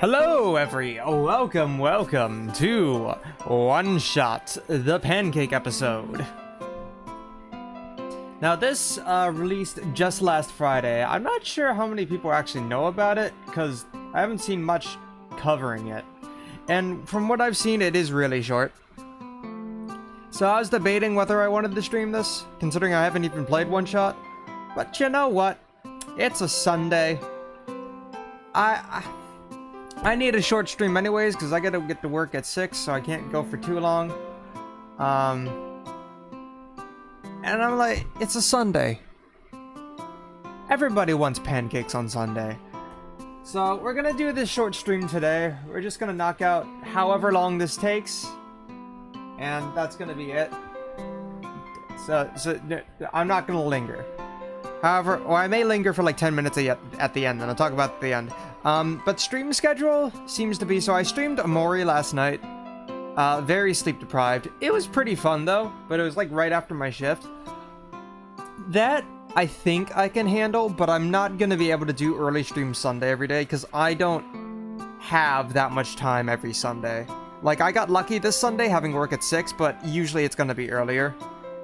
Welcome to Oneshot, the Pancake episode. Now this released just last Friday. I'm not sure how many people actually know about it, because I haven't seen much covering it. And from what I've seen, it is really short. So I was debating whether I wanted to stream this, considering I haven't even played Oneshot. But you know what? It's a Sunday. I need a short stream anyways, because I gotta get to work at 6, so I can't go for too long. And I'm like, it's a Sunday. Everybody wants pancakes on Sunday. So we're gonna do this short stream today. We're just gonna knock out however long this takes. And that's gonna be it. So I'm not gonna linger. However, or I may linger for like 10 minutes at the end, and I'll talk about it at the end. But stream schedule seems to be, so I streamed Amori last night. Very sleep deprived. It was pretty fun though, but it was like right after my shift. That I think I can handle, but I'm not gonna be able to do early stream Sunday every day because I don't have that much time every Sunday. Like, I got lucky this Sunday having work at 6, but usually it's gonna be earlier.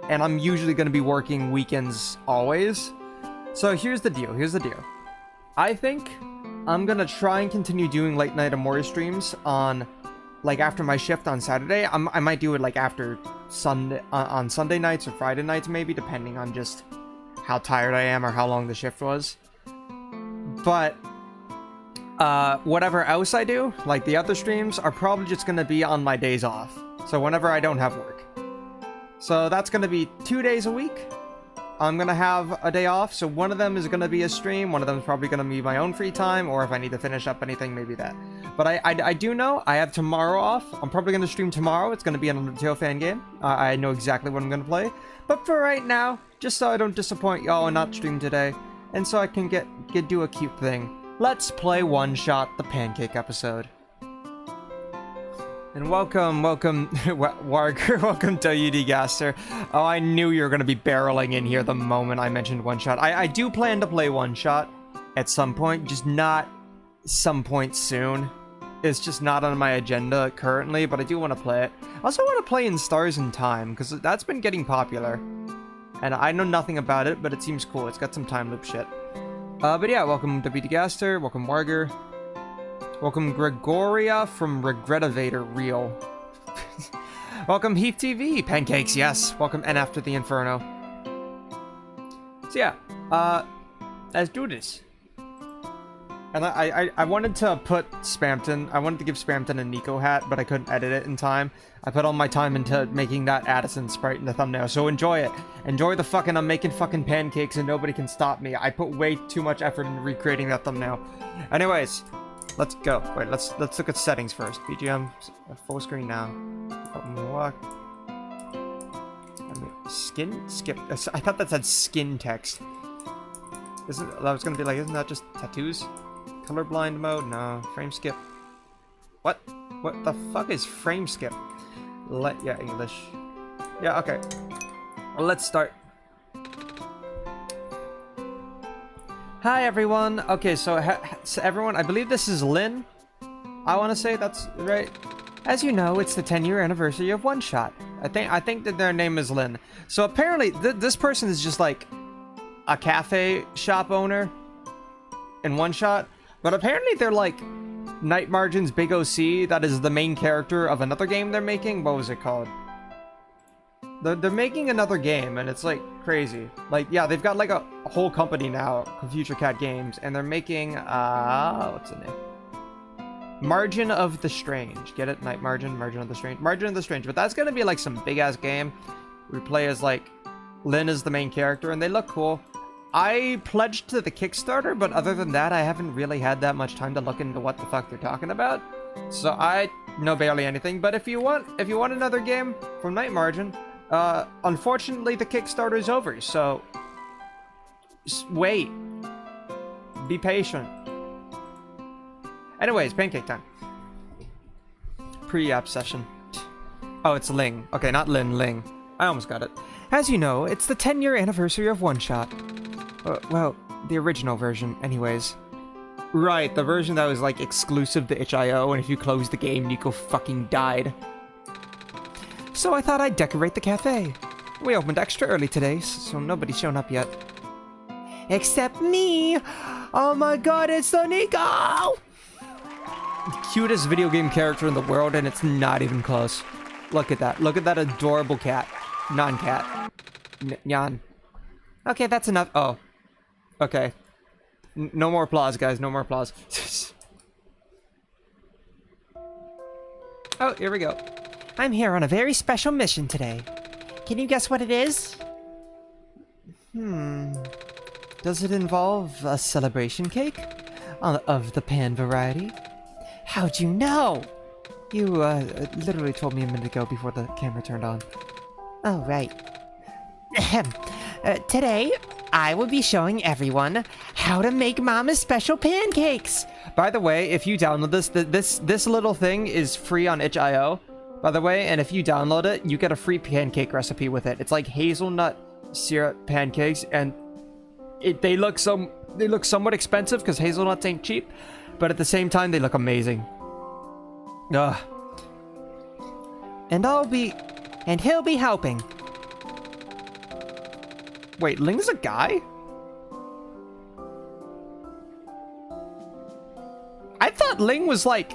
And I'm usually gonna be working weekends always. So here's the deal, I think I'm gonna try and continue doing late night Amori streams on, like, after my shift on Saturday. I might do it, like, after Sunday, on Sunday nights or Friday nights, maybe, depending on just how tired I am or how long the shift was. But, whatever else I do, like the other streams, are probably just gonna be on my days off. So whenever I don't have work. So that's gonna be 2 days a week. I'm gonna have a day off, so one of them is gonna be a stream, one of them is probably gonna be my own free time, or if I need to finish up anything, maybe that. But I do know I have tomorrow off. I'm probably gonna stream tomorrow. It's gonna be an Undertale fan game. I know exactly what I'm gonna play. But for right now, just so I don't disappoint y'all and not stream today, and so I can do a cute thing, let's play Oneshot, the Pancake episode. And welcome, Warger, welcome to UD Gaster. Oh, I knew you were going to be barreling in here the moment I mentioned Oneshot. I do plan to play Oneshot at some point, just not some point soon. It's just not on my agenda currently, but I do want to play it. I also want to play in Stars in Time, because that's been getting popular. And I know nothing about it, but it seems cool. It's got some time loop shit. But yeah, welcome WD Gaster, welcome Warger. Welcome Gregoria from Regretivator Real. Welcome Heath TV, Pancakes, yes. Welcome And After the Inferno. So yeah, let's do this. And I wanted to put Spamton, I wanted to give Spamton a Nico hat, but I couldn't edit it in time. I put all my time into making that Addison sprite in the thumbnail, so enjoy it. Enjoy the fucking, I'm making fucking pancakes and nobody can stop me. I put way too much effort into recreating that thumbnail. Anyways. Let's go. Wait, let's look at settings first. BGM full screen now. Walk. Skip. I thought that said skin text. That was gonna be like, isn't that just tattoos? Colorblind mode? No. Frame skip. What? What the fuck is frame skip? Yeah, English. Yeah, okay. Well, let's start. Hi everyone. Okay, so everyone, I believe this is Lynn. I want to say that's right. As you know, it's the 10-year anniversary of Oneshot. I think that their name is Lynn. So apparently, this person is just like a cafe shop owner in Oneshot. But apparently, they're like Night Margin's Big OC. That is the main character of another game they're making. What was it called? They're making another game, and it's like crazy. Like, yeah, they've got like a whole company now, Future Cat Games, and they're making what's the name? Margin of the Strange. Get it? Night Margin, Margin of the Strange, Margin of the Strange. But that's gonna be like some big ass game. We play as like Lynn is the main character, and they look cool. I pledged to the Kickstarter, but other than that, I haven't really had that much time to look into what the fuck they're talking about. So I know barely anything. But if you want another game from Night Margin. Unfortunately, the Kickstarter is over, so just wait. Be patient. Anyways, pancake time. Pre-app session. Oh, it's Ling. Okay, not Lin, Ling. I almost got it. As you know, it's the 10-year anniversary of Oneshot. Well, the original version, anyways. Right, the version that was like exclusive to itch.io, and if you close the game, Nico fucking died. So I thought I'd decorate the cafe. We opened extra early today, so nobody's shown up yet. Except me! Oh my god, it's the Nico! Cutest video game character in the world, and it's not even close. Look at that. Look at that adorable cat. Non-cat. Nyan. Okay, that's enough. Oh. Okay. No more applause, guys. No more applause. Oh, here we go. I'm here on a very special mission today. Can you guess what it is? Does it involve a celebration cake? Of the pan variety? How'd you know? You, literally told me a minute ago before the camera turned on. Oh, right. Today, I will be showing everyone how to make Mama's special pancakes. By the way, if you download this little thing is free on itch.io, by the way, and if you download it, you get a free pancake recipe with it. It's like hazelnut syrup pancakes, and they look somewhat expensive because hazelnuts ain't cheap, but at the same time, they look amazing. Ugh. And he'll be helping. Wait, Ling's a guy? I thought Ling was like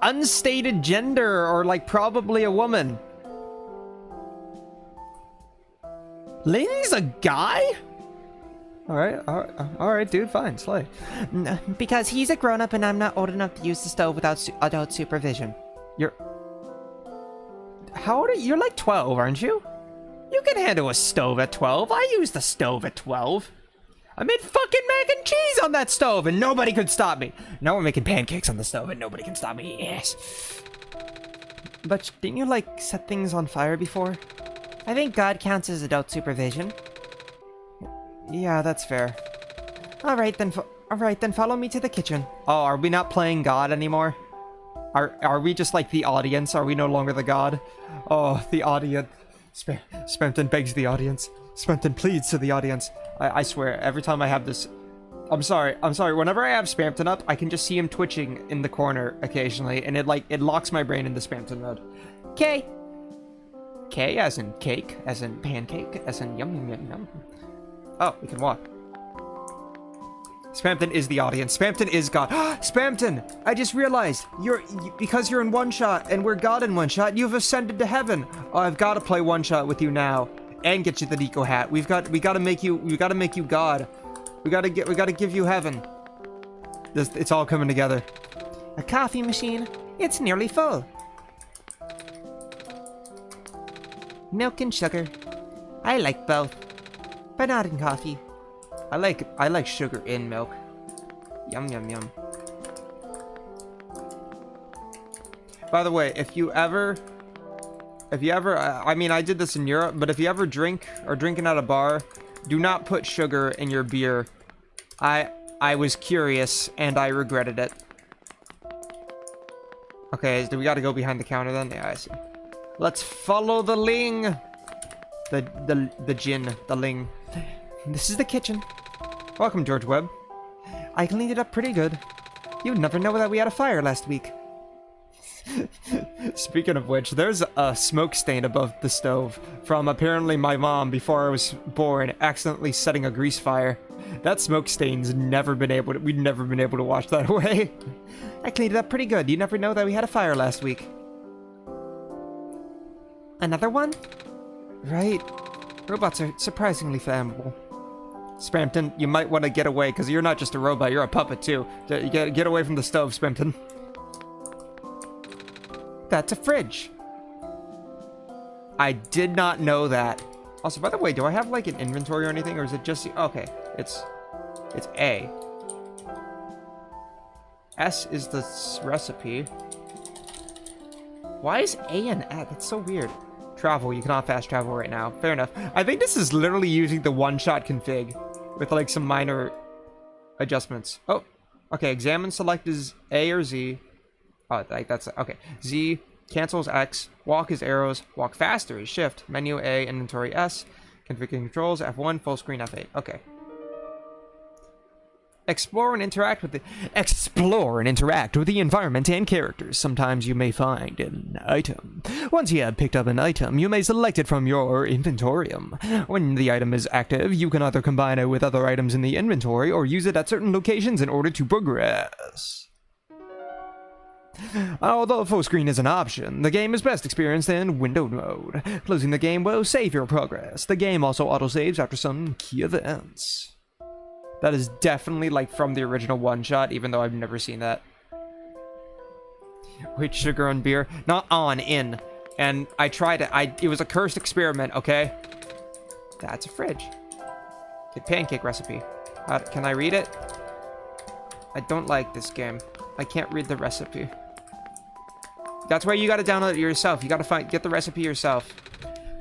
unstated gender or like probably a woman. Ling's a guy? All right, dude, fine, slay. Because he's a grown-up and I'm not old enough to use the stove without adult supervision. How old are you? You're like 12, aren't you? You can handle a stove at 12. I used the stove at 12. I made fucking mac and cheese on that stove and nobody could stop me. Now we're making pancakes on the stove and nobody can stop me. Yes. But didn't you like set things on fire before? I think God counts as adult supervision. Yeah, that's fair. Alright then follow me to the kitchen. Oh, are we not playing God anymore? Are we just like the audience? Are we no longer the God? Oh, the audience. Spampton begs the audience. Spampton pleads to the audience. I swear, every time I have this... I'm sorry. Whenever I have Spampton up, I can just see him twitching in the corner occasionally, and it locks my brain into Spampton mode. K. K as in cake, as in pancake, as in yum yum yum yum. Oh, we can walk. Spampton is the audience. Spampton is God. Spampton! I just realized, because you're in One-Shot and we're God in One-Shot, you've ascended to heaven. Oh, I've got to play One-Shot with you now and get you the Nico hat. We got to make you God. We got to give you heaven. It's all coming together. A coffee machine. It's nearly full. Milk and sugar. I like both, but not in coffee. I like sugar in milk. Yum yum yum. By the way, if you ever, I mean, I did this in Europe, but if you ever drink or drinking at a bar, do not put sugar in your beer. I was curious and I regretted it. Okay, do we got to go behind the counter then? Yeah, I see. Let's follow the Ling. The Jin, the Ling. This is the kitchen. Welcome, George Webb. I cleaned it up pretty good. You'd never know that we had a fire last week. Speaking of which, there's a smoke stain above the stove from apparently my mom before I was born accidentally setting a grease fire. That smoke stain's we'd never been able to wash that away. I cleaned it up pretty good. You never know that we had a fire last week. Another one? Right. Robots are surprisingly flammable. Spampton, you might want to get away, because you're not just a robot, you're a puppet too. Get away from the stove, Spampton. That's a fridge. I did not know that. Also, by the way, do I have like an inventory or anything, or is it just... Okay, it's A. S is the recipe. Why is A and F? That's so weird. Travel, you cannot fast travel right now. Fair enough. I think this is literally using the one-shot config with like some minor adjustments. Oh, okay. Examine, select is A or Z. Oh, like that's okay. Z cancels X. Walk is arrows. Walk faster is shift. Menu A, inventory S. Configure controls F1, full screen F8. Okay. explore and interact with the environment and characters. Sometimes you may find an item. Once you have picked up an item, you may select it from your inventorium. When the item is active, you can either combine it with other items in the inventory or use it at certain locations in order to progress. Although full screen is an option, the game is best experienced in window mode. Closing the game will save your progress. The game also autosaves after some key events. That is definitely like from the original one-shot, even though I've never seen that. Wait, sugar and beer? Not on, in. And I tried it. It was a cursed experiment, okay? That's a fridge. Okay, pancake recipe. Can I read it? I don't like this game. I can't read the recipe. That's why you gotta download it yourself. You gotta get the recipe yourself.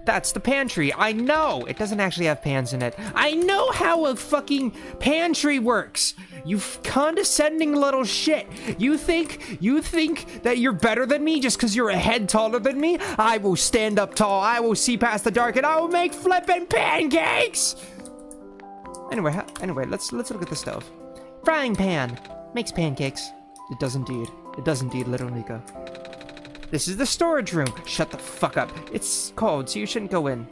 That's the pantry. I know. It doesn't actually have pans in it. I know how a fucking pantry works. You condescending little shit. You think that you're better than me just because you're a head taller than me? I will stand up tall. I will see past the dark, and I will make flippin' pancakes. Anyway, let's look at the stove. Frying pan makes pancakes. It does indeed. It does indeed, little Nico. This is the storage room. Shut the fuck up. It's cold, so you shouldn't go in.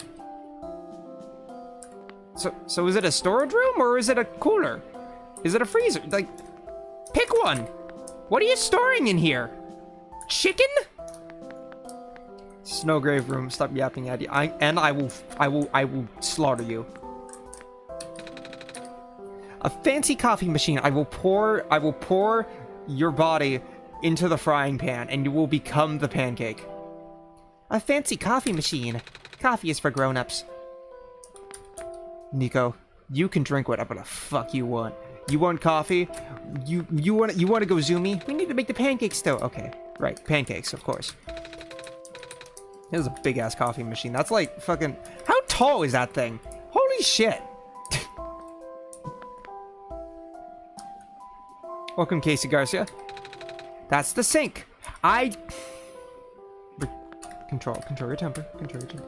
So is it a storage room or is it a cooler? Is it a freezer? Like, pick one. What are you storing in here? Chicken? Snowgrave room. Stop yapping at you. I will slaughter you. A fancy coffee machine. I will pour your body into the frying pan, and you will become the pancake. A fancy coffee machine. Coffee is for grown-ups. Nico, you can drink whatever the fuck you want. You want coffee? You want to go zoomy? We need to make the pancakes still. Okay, right, pancakes, of course. Here's a big-ass coffee machine. That's like fucking... How tall is that thing? Holy shit. Welcome, Casey Garcia. That's the sink. Control your temper. Control your temper.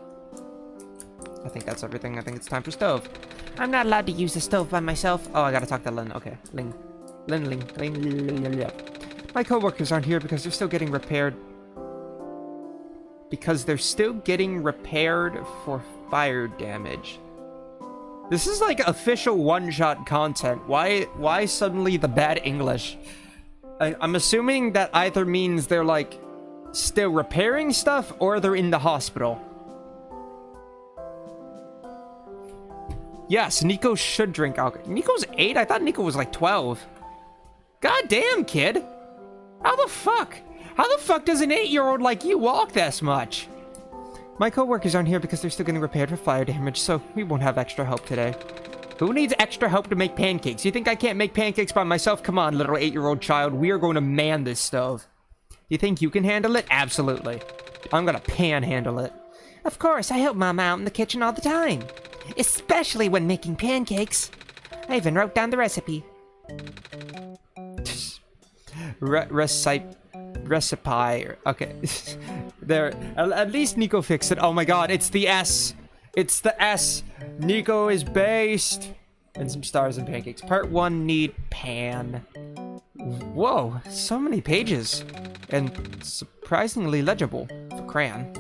I think that's everything. I think it's time for stove. I'm not allowed to use the stove by myself. Oh, I gotta talk to Lynn. Okay, Lynn. My coworkers aren't here because they're still getting repaired. Because they're still getting repaired for fire damage. This is like official one-shot content. Why suddenly the bad English? I'm assuming that either means they're like still repairing stuff or they're in the hospital. Yes, Nico should drink alcohol. Nico's 8? I thought Nico was like 12. God damn, kid. How the fuck? How the fuck does an 8-year-old like you walk this much? My coworkers aren't here because they're still getting repaired for fire damage, so we won't have extra help today. Who needs extra help to make pancakes? You think I can't make pancakes by myself? Come on, little 8-year-old child. We are going to man this stove. You think you can handle it? Absolutely. I'm gonna panhandle it. Of course, I help Mama out in the kitchen all the time. Especially when making pancakes. I even wrote down the recipe. Recipe. Okay. There. At least Nico fixed it. Oh my god, it's the S. It's the S. Nico is based. And some stars and pancakes. Part 1, need pan. Whoa, so many pages. And surprisingly legible for crayon.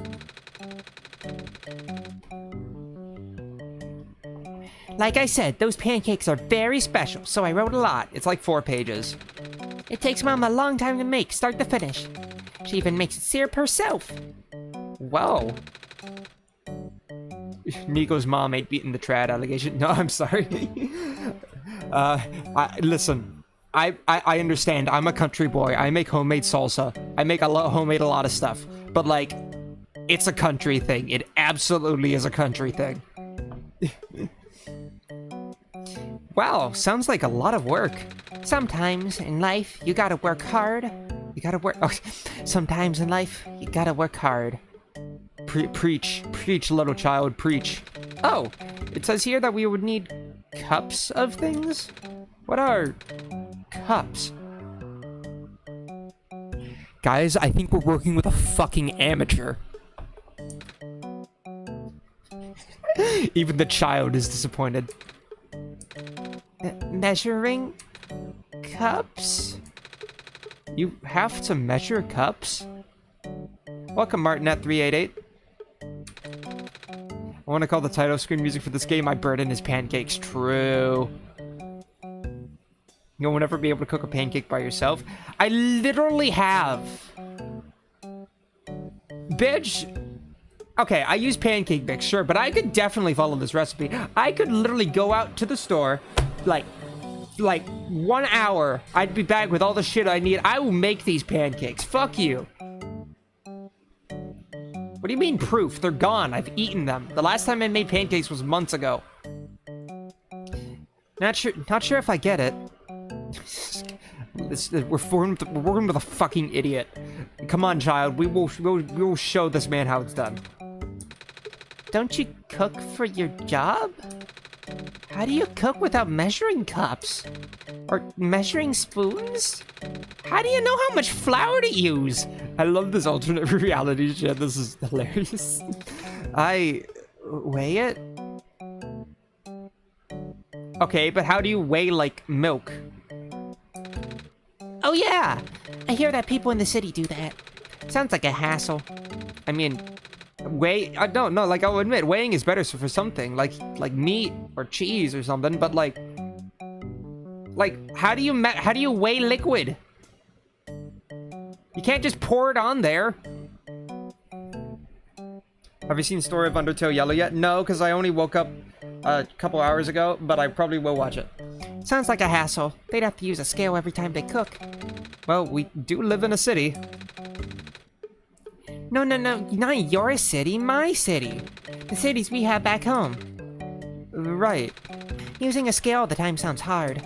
Like I said, those pancakes are very special, so I wrote a lot. It's like 4 pages. It takes Mom a long time to make, start to finish. She even makes it syrup herself. Whoa. Nico's mom ain't beating the trad allegation. No, I'm sorry. Listen, I understand. I'm a country boy. I make homemade salsa. I make a lot of stuff. But like, it's a country thing. It absolutely is a country thing. Wow, sounds like a lot of work. Sometimes in life, you gotta work hard. You gotta work... Oh, sometimes in life, you gotta work hard. Preach, little child, preach. Oh, it says here that we would need cups of things? What are cups? Guys, I think we're working with a fucking amateur. Even the child is disappointed. Measuring Cups? You have to measure cups? Welcome, Martinet388. I want to call the title screen music for this game My Burden is Pancakes. True. You'll never be able to cook a pancake by yourself. I literally have. Bitch. Okay, I use pancake mix, sure, but I could definitely follow this recipe. I could literally go out to the store, like 1 hour. I'd be back with all the shit I need. I will make these pancakes. Fuck you. What do you mean proof? They're gone. I've eaten them. The last time I made pancakes was months ago. Not sure if I get it. We're working with a fucking idiot. Come on, child. We will show this man how it's done. Don't you cook for your job? How do you cook without measuring cups? Or measuring spoons? How do you know how much flour to use? I love this alternate reality shit. This is hilarious. I weigh it? Okay, but how do you weigh, like, milk? Oh yeah! I hear that people in the city do that. Sounds like a hassle. I mean, I don't know, like, I'll admit, weighing is better for something, like meat or cheese or something, but like, how do you weigh liquid? You can't just pour it on there. Have you seen Story of Undertale Yellow yet? No, because I only woke up a couple hours ago, but I probably will watch it. Sounds like a hassle. They'd have to use a scale every time they cook. Well, we do live in a city. No, not your city, my city. The cities we have back home. Right. Using a scale all the time sounds hard.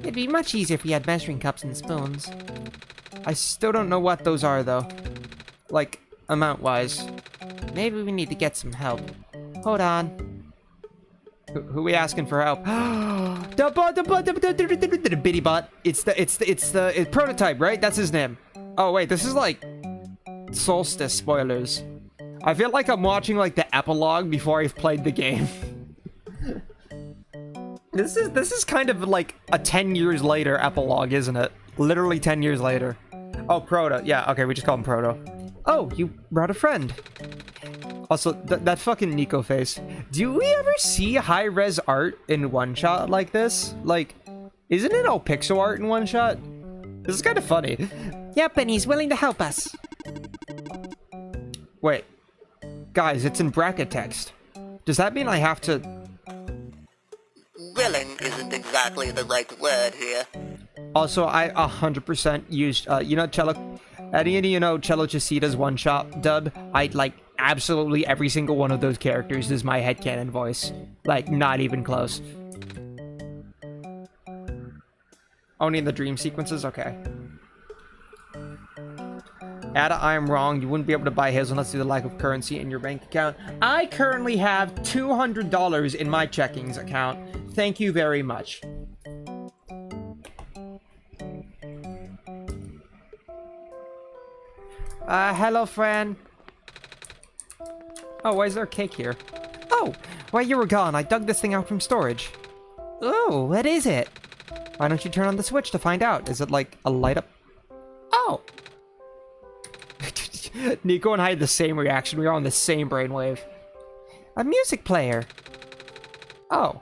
It'd be much easier if we had measuring cups and spoons. I still don't know what those are, though. Like, amount-wise. Maybe we need to get some help. Hold on. Who we asking for help? The bitty bot. It's the prototype, right? That's his name. Oh wait, this is like Solstice spoilers. I feel like I'm watching like the epilogue before I've played the game. This is kind of like a 10 years later epilogue, isn't it? Literally 10 years later. Oh, Proto. Yeah, okay, we just call him Proto. Oh, you brought a friend. Also, that fucking Nico face. Do we ever see high-res art in one-shot like this? Like, isn't it all pixel art in one-shot? This is kind of funny. Yep, and he's willing to help us. Wait. Guys, it's in bracket text. Does that mean I have to... Willing isn't exactly the right word here. Also, I 100% used, you know, Cello... Any of you know Cello Chisida's one-shot dub? I, like, absolutely every single one of those characters is my headcanon voice. Like, not even close. Only in the dream sequences? Okay. Ada, I am wrong. You wouldn't be able to buy hazelnuts due to the lack of currency in your bank account. I currently have $200 in my checkings account. Thank you very much. Hello, friend. Oh, why is there a cake here? Oh, while you were gone, I dug this thing out from storage. Oh, what is it? Why don't you turn on the switch to find out? Is it like a light up? Oh! Nico and I had the same reaction. We were on the same brainwave. A music player. Oh,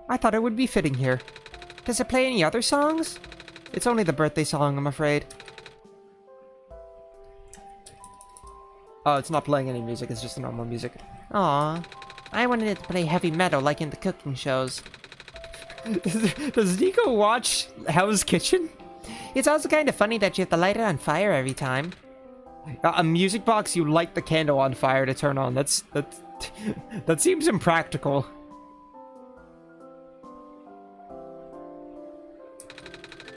I thought it would be fitting here. Does it play any other songs? It's only the birthday song, I'm afraid. Oh, it's not playing any music, it's just the normal music. Aw, I wanted it to play heavy metal like in the cooking shows. Does Nico watch Hell's Kitchen? It's also kind of funny that you have to light it on fire every time. A music box, you light the candle on fire to turn on. That seems impractical.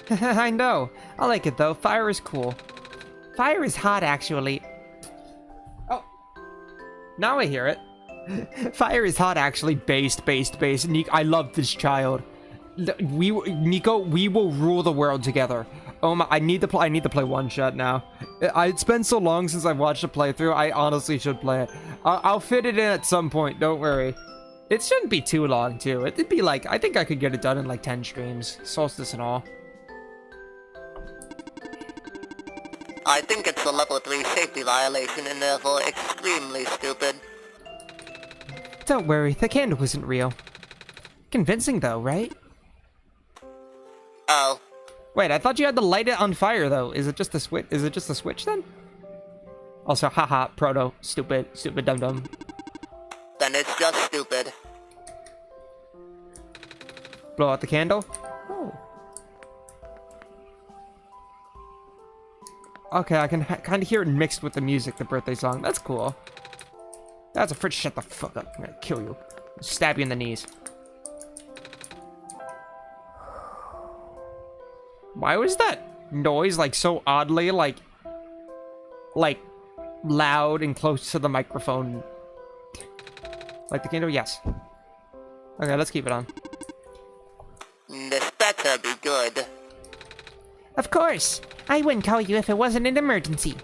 I know. I like it though. Fire is cool. Fire is hot, actually. Oh. Now I hear it. Fire is hot, actually. Based. Nico, I love this child. Nico, we will rule the world together. Oh my, I need to play one shot now. It's been so long since I've watched a playthrough. I honestly should play it. I'll fit it in at some point. Don't worry. It shouldn't be too long, too. It'd be like, I think I could get it done in like 10 streams. Solstice and all. I think it's a level 3 safety violation and therefore extremely stupid. Don't worry, the candle isn't real. Convincing though, right? Oh. Wait, I thought you had to light it on fire though. Is it just a switch? Is it just a switch then? Also, haha, proto, stupid, stupid dum-dum. Then it's just stupid. Blow out the candle? Oh. Okay, I can kind of hear it mixed with the music, the birthday song. That's cool. That's a fridge. Shut the fuck up. I'm gonna kill you. Stab you in the knees. Why was that noise like so oddly like loud and close to the microphone? Like the candle? Yes. Okay, let's keep it on. This better be good. Of course! I wouldn't call you if it wasn't an emergency.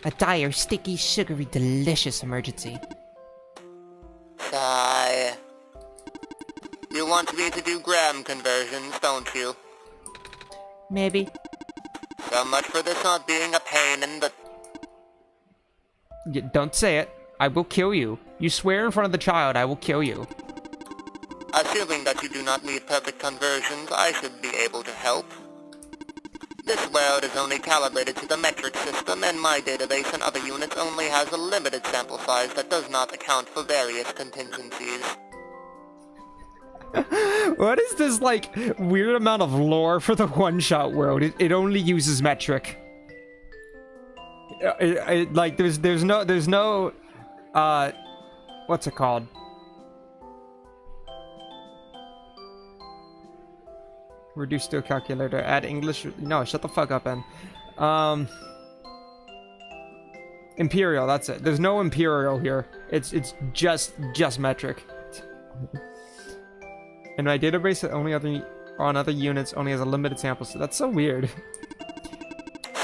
A dire, sticky, sugary, delicious emergency. Sigh. You want me to do gram conversions, don't you? Maybe. So much for this not being a pain in the... Don't say it. I will kill you. You swear in front of the child, I will kill you. Assuming that you do not need perfect conversions, I should be able to help. This world is only calibrated to the metric system, and my database and other units only has a limited sample size that does not account for various contingencies. What is this, like, weird amount of lore for the one-shot world? It only uses metric. Like, there's no, what's it called? Reduce to a calculator, add English, no, shut the fuck up, Ben. Imperial, that's it. There's no Imperial here. It's just metric. And my database that only on other units only has a limited sample, so that's so weird.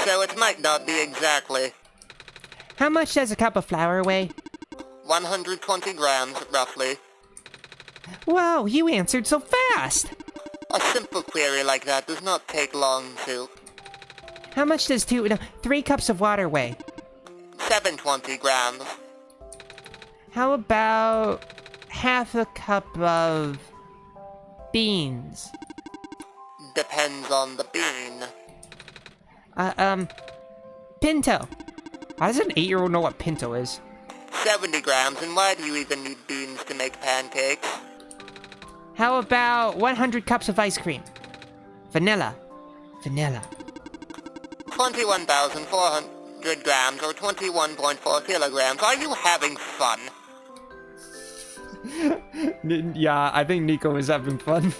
So it might not be exactly. How much does a cup of flour weigh? 120 grams, roughly. Whoa, you answered so fast! A simple query like that does not take long to... How much does 3 cups of water weigh? 720 grams. How about half a cup of beans? Depends on the bean. Pinto. How does an 8-year-old know what pinto is? 70 grams, and why do you even need beans to make pancakes? How about 100 cups of ice cream? Vanilla. Vanilla. 21,400 grams, or 21.4 kilograms. Are you having fun? Yeah, I think Nico is having fun.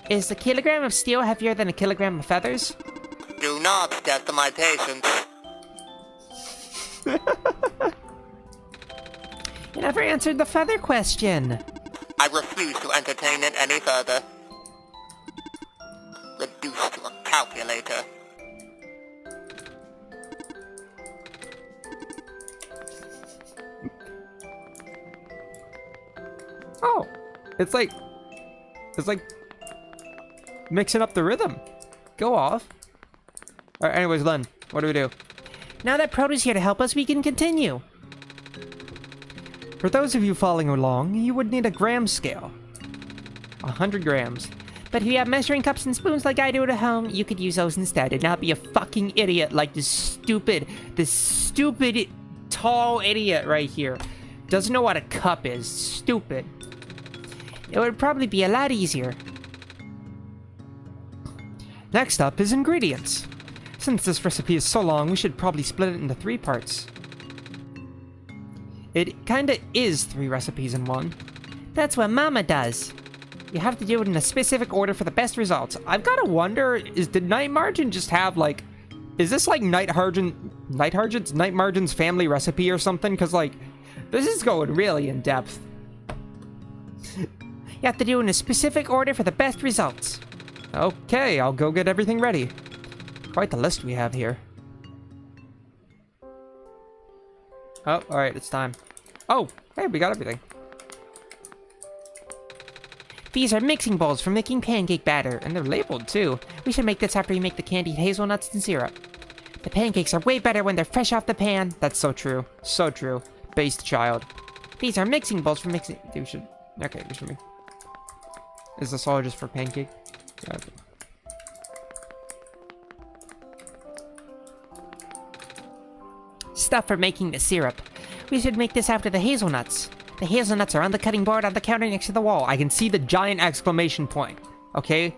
Is a kilogram of steel heavier than a kilogram of feathers? Do not test my patience. You never answered the feather question. I refuse to entertain it any further. Reduced to a calculator. Oh, it's like mixing up the rhythm. Go off. All right, anyways, Len, what do we do? Now that Proto's here to help us, we can continue. For those of you following along, you would need a gram scale. 100 grams. But if you have measuring cups and spoons like I do at home, you could use those instead and not be a fucking idiot like this stupid tall idiot right here. Doesn't know what a cup is. Stupid. It would probably be a lot easier. Next up is ingredients. Since this recipe is so long, we should probably split it into 3 parts. It kinda is 3 recipes in one. That's what Mama does. You have to do it in a specific order for the best results. I've gotta wonder, did Night Margin just have like, is this like Night Margin's family recipe or something? Cause like, this is going really in depth. You have to do it in a specific order for the best results. Okay, I'll go get everything ready. Quite the list we have here. Oh, alright, it's time. Oh, hey, we got everything. These are mixing bowls for making pancake batter, and they're labeled too. We should make this after we make the candied hazelnuts and syrup. The pancakes are way better when they're fresh off the pan. That's so true. So true. Based child. These are mixing bowls for mixing... We should... Okay, this for me. Is this all just for pancake? Yeah, okay. Stuff for making the syrup. We should make this after the hazelnuts. The hazelnuts are on the cutting board on the counter next to the wall. I can see the giant exclamation point. Okay?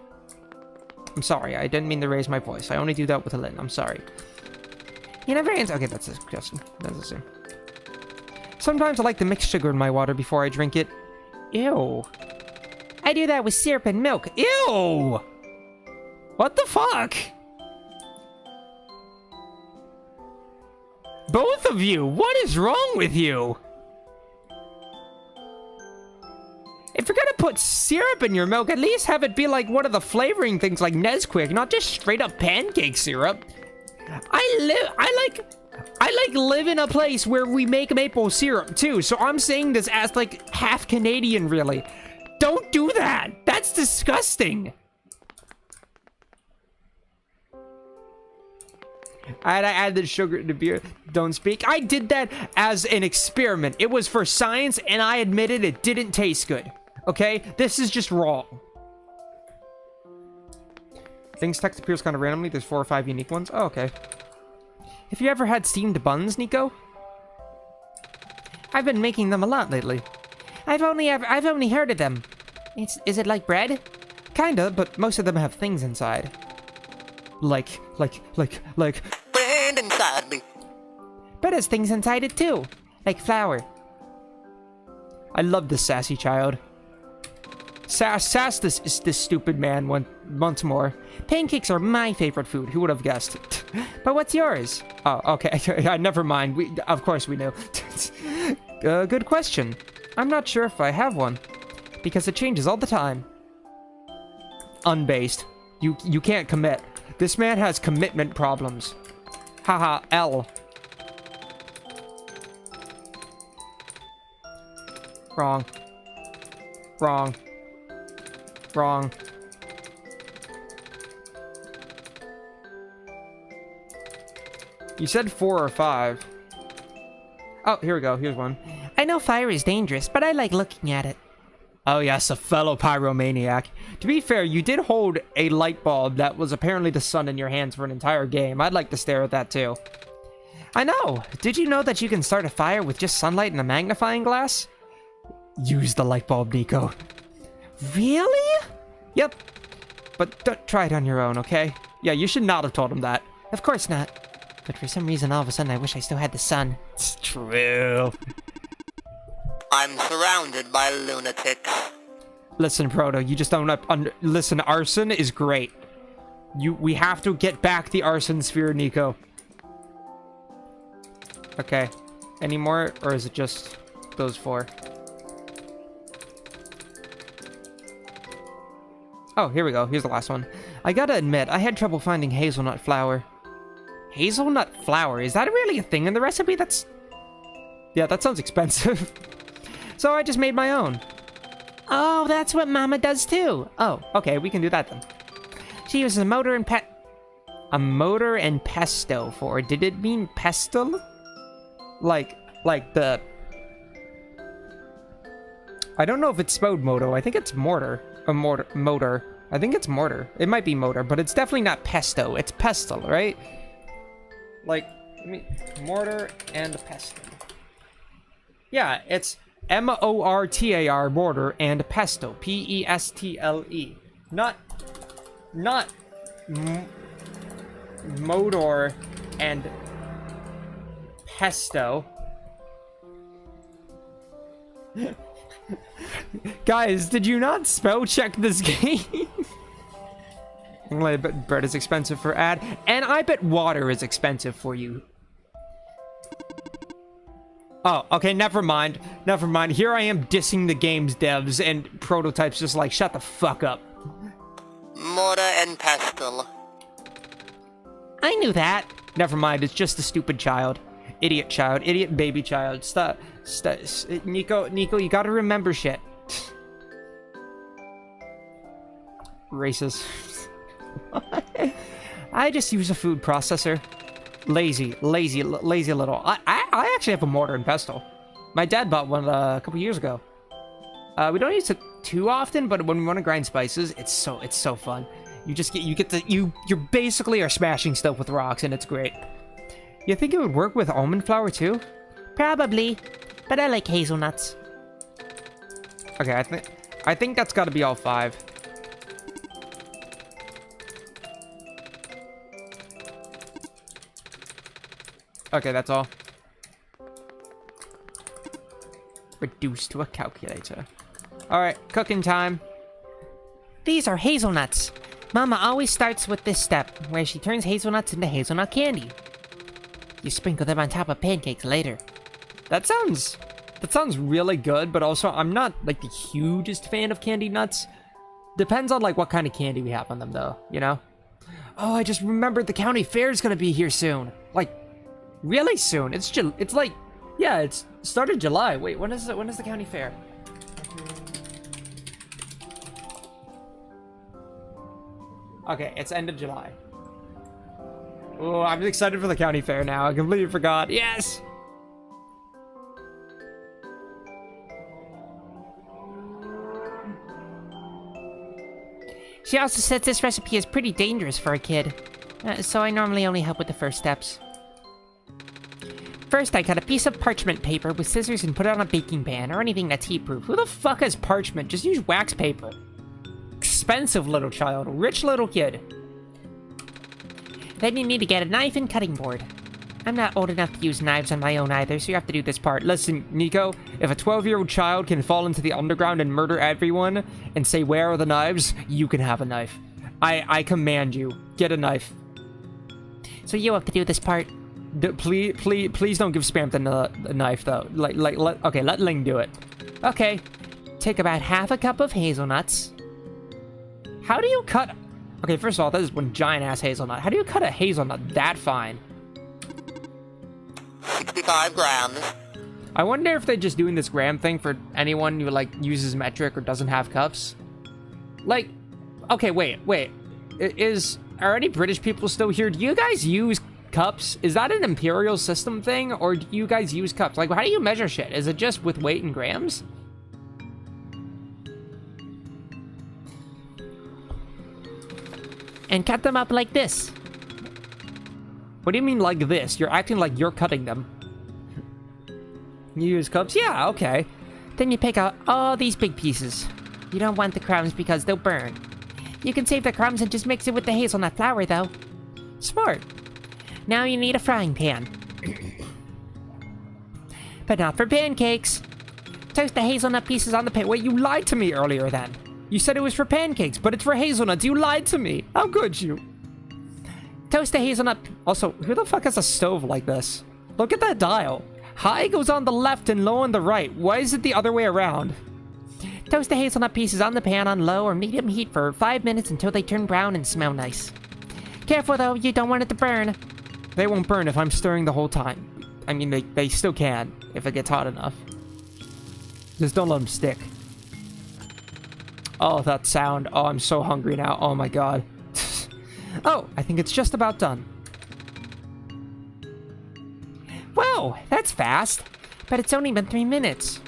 I'm sorry. I didn't mean to raise my voice. I only do that with a Lynn. I'm sorry. You never answer. Okay, that's a question. That's the same. Sometimes I like to mix sugar in my water before I drink it. Ew. I do that with syrup and milk. Ew! What the fuck? Both of you! What is wrong with you? If you're gonna put syrup in your milk, at least have it be like one of the flavoring things like Nesquik, not just straight up pancake syrup. I live in a place where we make maple syrup too, so I'm saying this as like half Canadian really. Don't do that! That's disgusting! I had to add the sugar to beer. Don't speak. I did that as an experiment. It was for science, and I admitted it didn't taste good. Okay? This is just wrong. Things text appears kind of randomly. There's 4 or 5 unique ones. Oh, okay. Have you ever had steamed buns, Nico? I've been making them a lot lately. I've only heard of them. Is it like bread? Kinda, but most of them have things inside. Like. Bread inside me. Bread has things inside it too. Like flour. I love this sassy child. Sass this stupid man once more. Pancakes are my favorite food. Who would have guessed? But what's yours? Oh, okay. Never mind. Of course we knew. Good question. I'm not sure if I have one. Because it changes all the time. Unbased. You can't commit. This man has commitment problems. Haha, L. Wrong. You said 4 or 5. Oh, here we go. Here's one. I know fire is dangerous, but I like looking at it. Oh yes, a fellow pyromaniac. To be fair, you did hold a light bulb that was apparently the sun in your hands for an entire game. I'd like to stare at that too. I know. Did you know that you can start a fire with just sunlight and a magnifying glass? Use the light bulb, Nico. Really? Yep. But don't try it on your own, okay? Yeah, you should not have told him that. Of course not. But for some reason, all of a sudden, I wish I still had the sun. It's true. I'm surrounded by lunatics. Listen, Proto, you just don't listen, arson is great. We have to get back the arson sphere, Nico. Okay. Any more, or is it just those 4? Oh, here we go. Here's the last one. I gotta admit, I had trouble finding hazelnut flour. Hazelnut flour? Is that really a thing in the recipe? Yeah, that sounds expensive. So I just made my own. Oh, that's what Mama does too. Oh, okay, we can do that then. She uses a motor and pesto for. Did it mean pestle? Like the... I don't know if it's spelled moto. I think it's mortar. Motor. I think it's mortar. It might be motor, but it's definitely not pesto. It's pestle, right? Like, mortar and pestle. Yeah, it's M-O-R-T-A-R, mortar, and pesto. P-E-S-T-L-E. Not motor and pesto. Guys, did you not spell check this game? I bet bread is expensive for ad, and I bet water is expensive for you. Oh, okay, never mind. Here I am dissing the game's devs, and Prototype's just like, shut the fuck up. Mortar and pestle. I knew that. Never mind, it's just a stupid child. Idiot baby child. Stop. Nico, you gotta remember shit. Racist. I just use a food processor. Lazy little. I actually have a mortar and pestle. My dad bought one a couple years ago. We don't use it too often, but when we want to grind spices, it's so fun. You're basically are smashing stuff with rocks, and it's great. You think it would work with almond flour too? Probably, but I like hazelnuts. Okay, I think that's got to be all 5. Okay, that's all. Reduced to a calculator. Alright, cooking time. These are hazelnuts. Mama always starts with this step, where she turns hazelnuts into hazelnut candy. You sprinkle them on top of pancakes later. That sounds really good, but also I'm not like the hugest fan of candied nuts. Depends on like what kind of candy we have on them though, you know? Oh, I just remembered the county fair is gonna be here soon. Like, really soon. It's like, yeah, it's started July. Wait, when is the county fair? Okay, it's end of July. Oh, I'm excited for the county fair now. I completely forgot. Yes! She also says this recipe is pretty dangerous for a kid. So I normally only help with the first steps. First, I cut a piece of parchment paper with scissors and put it on a baking pan, or anything that's heat-proof. Who the fuck has parchment? Just use wax paper. Expensive little child. Rich little kid. Then you need to get a knife and cutting board. I'm not old enough to use knives on my own either, so you have to do this part. Listen, Nico, if a 12-year-old child can fall into the underground and murder everyone and say, "Where are the knives?" you can have a knife. I command you. Get a knife. So you have to do this part. Please don't give Spam the knife, though. Okay, let Ling do it. Okay. Take about half a cup of hazelnuts. How do you cut... Okay, first of all, that is one giant-ass hazelnut. How do you cut a hazelnut that fine? 65 grams. I wonder if they're just doing this gram thing for anyone who, like, uses metric or doesn't have cups. Like, okay, wait. Are any British people still here? Do you guys use cups? Is that an imperial system thing, or do you guys use cups? Like, how do you measure shit? Is it just with weight and grams? And cut them up like this. What do you mean like this? You're acting like you're cutting them. You use cups? Yeah, okay. Then you pick out all these big pieces. You don't want the crumbs because they'll burn. You can save the crumbs and just mix it with the hazelnut flour, though. Smart. Now you need a frying pan. But not for pancakes. Toast the hazelnut pieces on the pan. Wait, you lied to me earlier then. You said it was for pancakes, but it's for hazelnuts. You lied to me. How could you? Toast the hazelnut... Also, who the fuck has a stove like this? Look at that dial. High goes on the left and low on the right. Why is it the other way around? Toast the hazelnut pieces on the pan on low or medium heat for 5 minutes until they turn brown and smell nice. Careful though, you don't want it to burn. They won't burn if I'm stirring the whole time. I mean, they still can if it gets hot enough. Just don't let them stick. Oh, that sound. Oh, I'm so hungry now. Oh my god. Oh, I think it's just about done. Whoa, that's fast. But it's only been 3 minutes.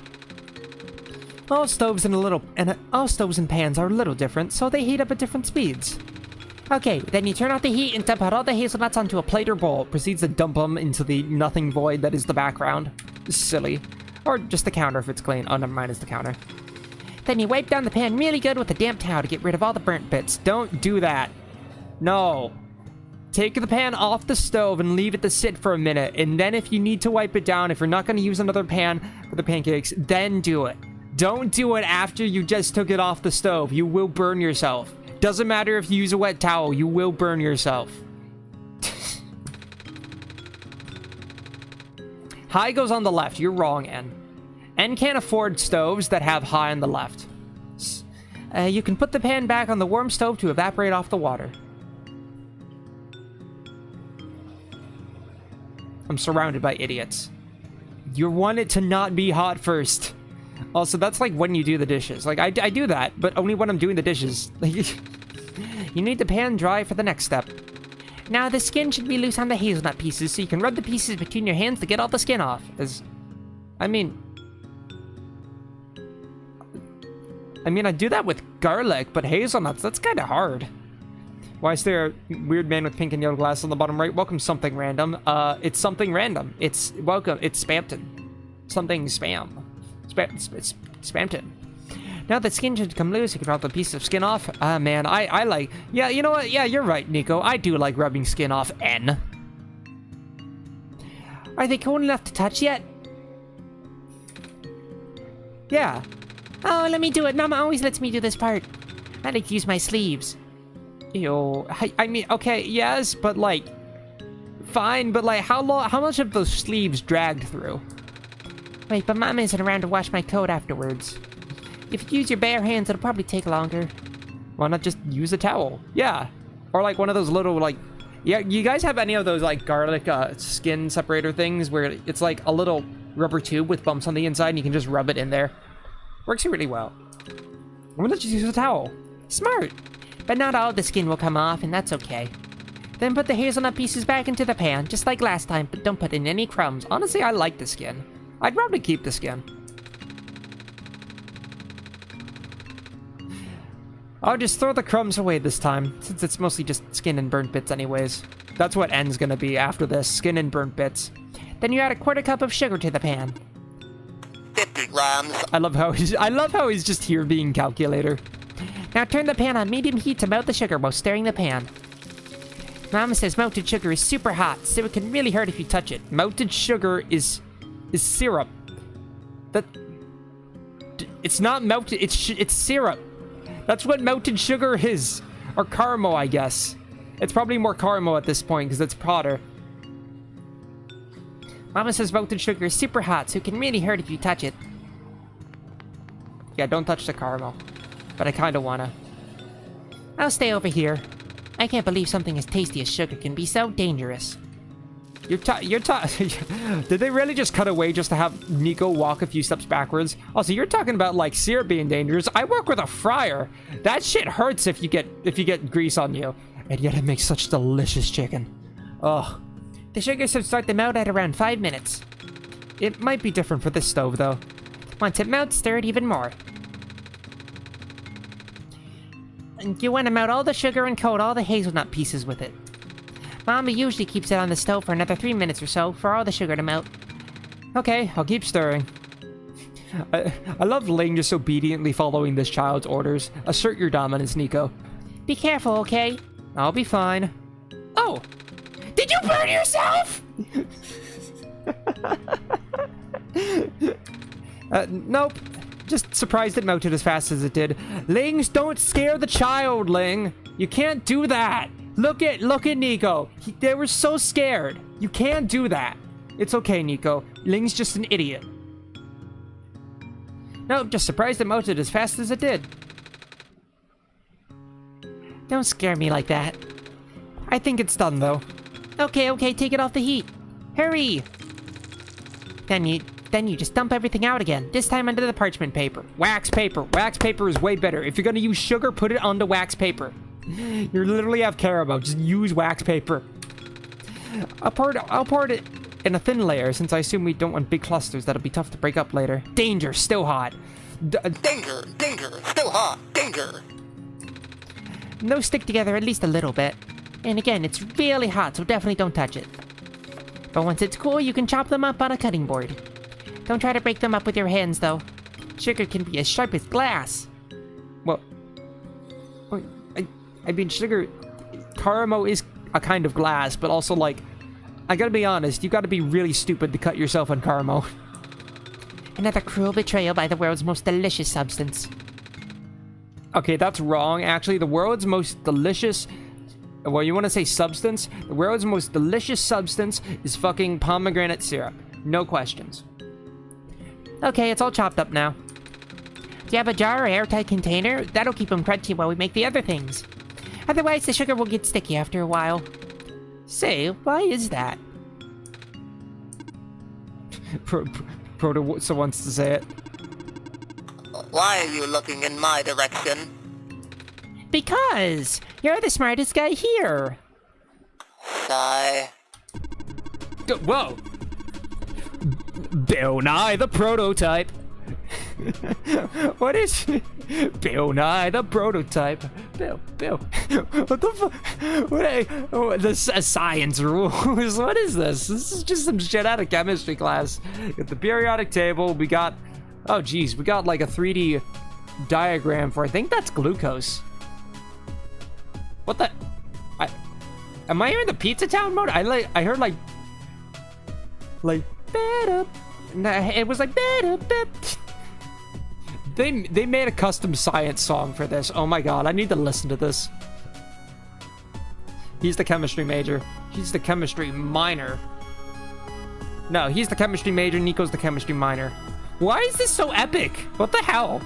All stoves and pans are a little different, so they heat up at different speeds. Okay, then you turn off the heat and dump out all the hazelnuts onto a plate or bowl. Proceeds to dump them into the nothing void that is the background. Silly. Or just the counter if it's clean. Oh, never mind, it's the counter. Then you wipe down the pan really good with a damp towel to get rid of all the burnt bits. Don't do that. No. Take the pan off the stove and leave it to sit for a minute. And then if you need to wipe it down, if you're not going to use another pan for the pancakes, then do it. Don't do it after you just took it off the stove. You will burn yourself. Doesn't matter if you use a wet towel, you will burn yourself. High goes on the left. You're wrong, N. N can't afford stoves that have high on the left. You can put the pan back on the warm stove to evaporate off the water. I'm surrounded by idiots. You want it to not be hot first. Also, that's like when you do the dishes. Like, I do that, but only when I'm doing the dishes. You need the pan dry for the next step. Now the skin should be loose on the hazelnut pieces, so you can rub the pieces between your hands to get all the skin off. I mean, I do that with garlic, but hazelnuts, that's kind of hard. Why is there a weird man with pink and yellow glasses on the bottom right? Welcome, something random. It's something random. It's welcome. It's Spamton. Something spam. Spamton. Now the skin should come loose. You can rub the piece of skin off. Ah, man, I like... Yeah, you know what? Yeah, you're right, Nico. I do like rubbing skin off. N. Are they cold enough to touch yet? Yeah. Oh, let me do it. Mama always lets me do this part. I like to use my sleeves. Ew. I mean, okay, yes, but like... Fine, but like, how much of those sleeves dragged through? Wait, but Mama isn't around to wash my coat afterwards. If you use your bare hands, it'll probably take longer. Why not just use a towel? Yeah. Or like one of those little like... Yeah, you guys have any of those like garlic skin separator things where it's like a little rubber tube with bumps on the inside and you can just rub it in there? Works really well. Why not just use a towel? Smart. But not all the skin will come off, and that's okay. Then put the hazelnut pieces back into the pan, just like last time, but don't put in any crumbs. Honestly, I like the skin. I'd probably keep the skin. I'll just throw the crumbs away this time, since it's mostly just skin and burnt bits anyways. That's what N's gonna be after this, skin and burnt bits. Then you add a 1/4 cup of sugar to the pan. 50 grams. I love how he's just here being calculator. Now turn the pan on medium heat to melt the sugar while stirring the pan. Mama says melted sugar is super hot, so it can really hurt if you touch it. Melted sugar is syrup. It's not melted. It's syrup. That's what melted sugar is, or caramel, I guess. It's probably more caramel at this point because it's hotter. Mama says melted sugar is super hot, so it can really hurt if you touch it. Yeah, don't touch the caramel. But I kind of wanna. I'll stay over here. I can't believe something as tasty as sugar can be so dangerous. Did they really just cut away just to have Nico walk a few steps backwards? Also, you're talking about like syrup being dangerous. I work with a fryer. That shit hurts if you get grease on you. And yet it makes such delicious chicken. Ugh. The sugar should start to melt at around 5 minutes. It might be different for this stove though. Once it melts, stir it even more. And you want to melt all the sugar and coat all the hazelnut pieces with it. Mama usually keeps it on the stove for another 3 minutes or so for all the sugar to melt. Okay, I'll keep stirring. I love Ling just obediently following this child's orders. Assert your dominance, Nico. Be careful, okay? I'll be fine. Oh! Did you burn yourself? Nope. Just surprised it melted as fast as it did. Lings, don't scare the child, Ling. You can't do that. Look at Nico. They were so scared. You can't do that. It's okay, Nico. Ling's just an idiot. Nope, just surprised it melted as fast as it did. Don't scare me like that. I think it's done, though. Okay, take it off the heat. Hurry! Then you just dump everything out again, this time under the parchment paper. Wax paper. Wax paper is way better. If you're gonna use sugar, put it onto wax paper. You literally have caramel. Just use wax paper. I'll pour it in a thin layer, since I assume we don't want big clusters that'll be tough to break up later. Danger, still hot. Danger, still hot, danger. Those stick together at least a little bit. And again, it's really hot, so definitely don't touch it. But once it's cool, you can chop them up on a cutting board. Don't try to break them up with your hands, though. Sugar can be as sharp as glass. Well, I mean, sugar... Caramel is a kind of glass, but also, like... I gotta be honest, you gotta be really stupid to cut yourself on caramel. Another cruel betrayal by the world's most delicious substance. Okay, that's wrong, actually. The world's most delicious... Well, you want to say substance? The world's most delicious substance is fucking pomegranate syrup. No questions. Okay, it's all chopped up now. Do you have a jar or airtight container? That'll keep them crunchy while we make the other things. Otherwise, the sugar will get sticky after a while. Say, why is that? Proto wants to say it. Why are you looking in my direction? Because you're the smartest guy here. Sigh. Whoa! Bill Nye the prototype. What is Bill Nye the prototype? Bill. What the fuck? This science rules. What is this? This is just some shit out of chemistry class. Got the periodic table. We got, oh geez, we got like a 3D diagram for, I think that's glucose. What the? Am I in the Pizza Town mode? I heard like better. Nah, it was like better. They made a custom science song for this. Oh my god, I need to listen to this. He's the chemistry major. He's the chemistry minor. No, he's the chemistry major, Nico's the chemistry minor. Why is this so epic? What the hell?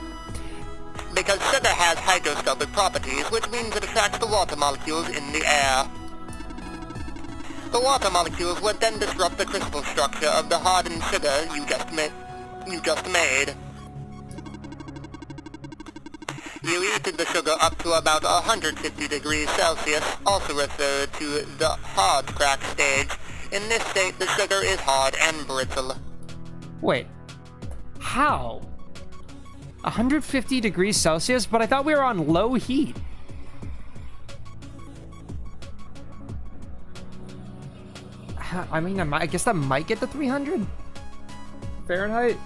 Because sugar has hygroscopic properties, which means it attracts the water molecules in the air. The water molecules would then disrupt the crystal structure of the hardened sugar you just made. You heated the sugar up to about 150 degrees Celsius, also referred to the hard crack stage. In this state, the sugar is hard and brittle. Wait. How? 150 degrees Celsius? But I thought we were on low heat. I mean, I guess that might get to 300 Fahrenheit.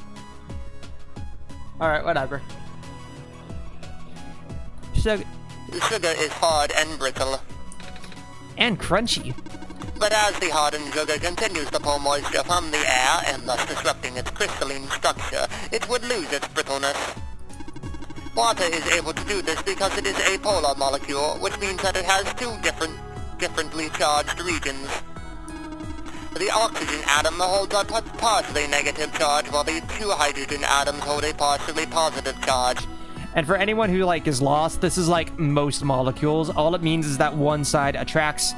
All right, whatever. The sugar is hard and brittle. And crunchy. But as the hardened sugar continues to pull moisture from the air and thus disrupting its crystalline structure, it would lose its brittleness. Water is able to do this because it is a polar molecule, which means that it has two differently charged regions. The oxygen atom holds a partially negative charge, while the two hydrogen atoms hold a partially positive charge. And for anyone who like is lost, this is like most molecules. All it means is that one side attracts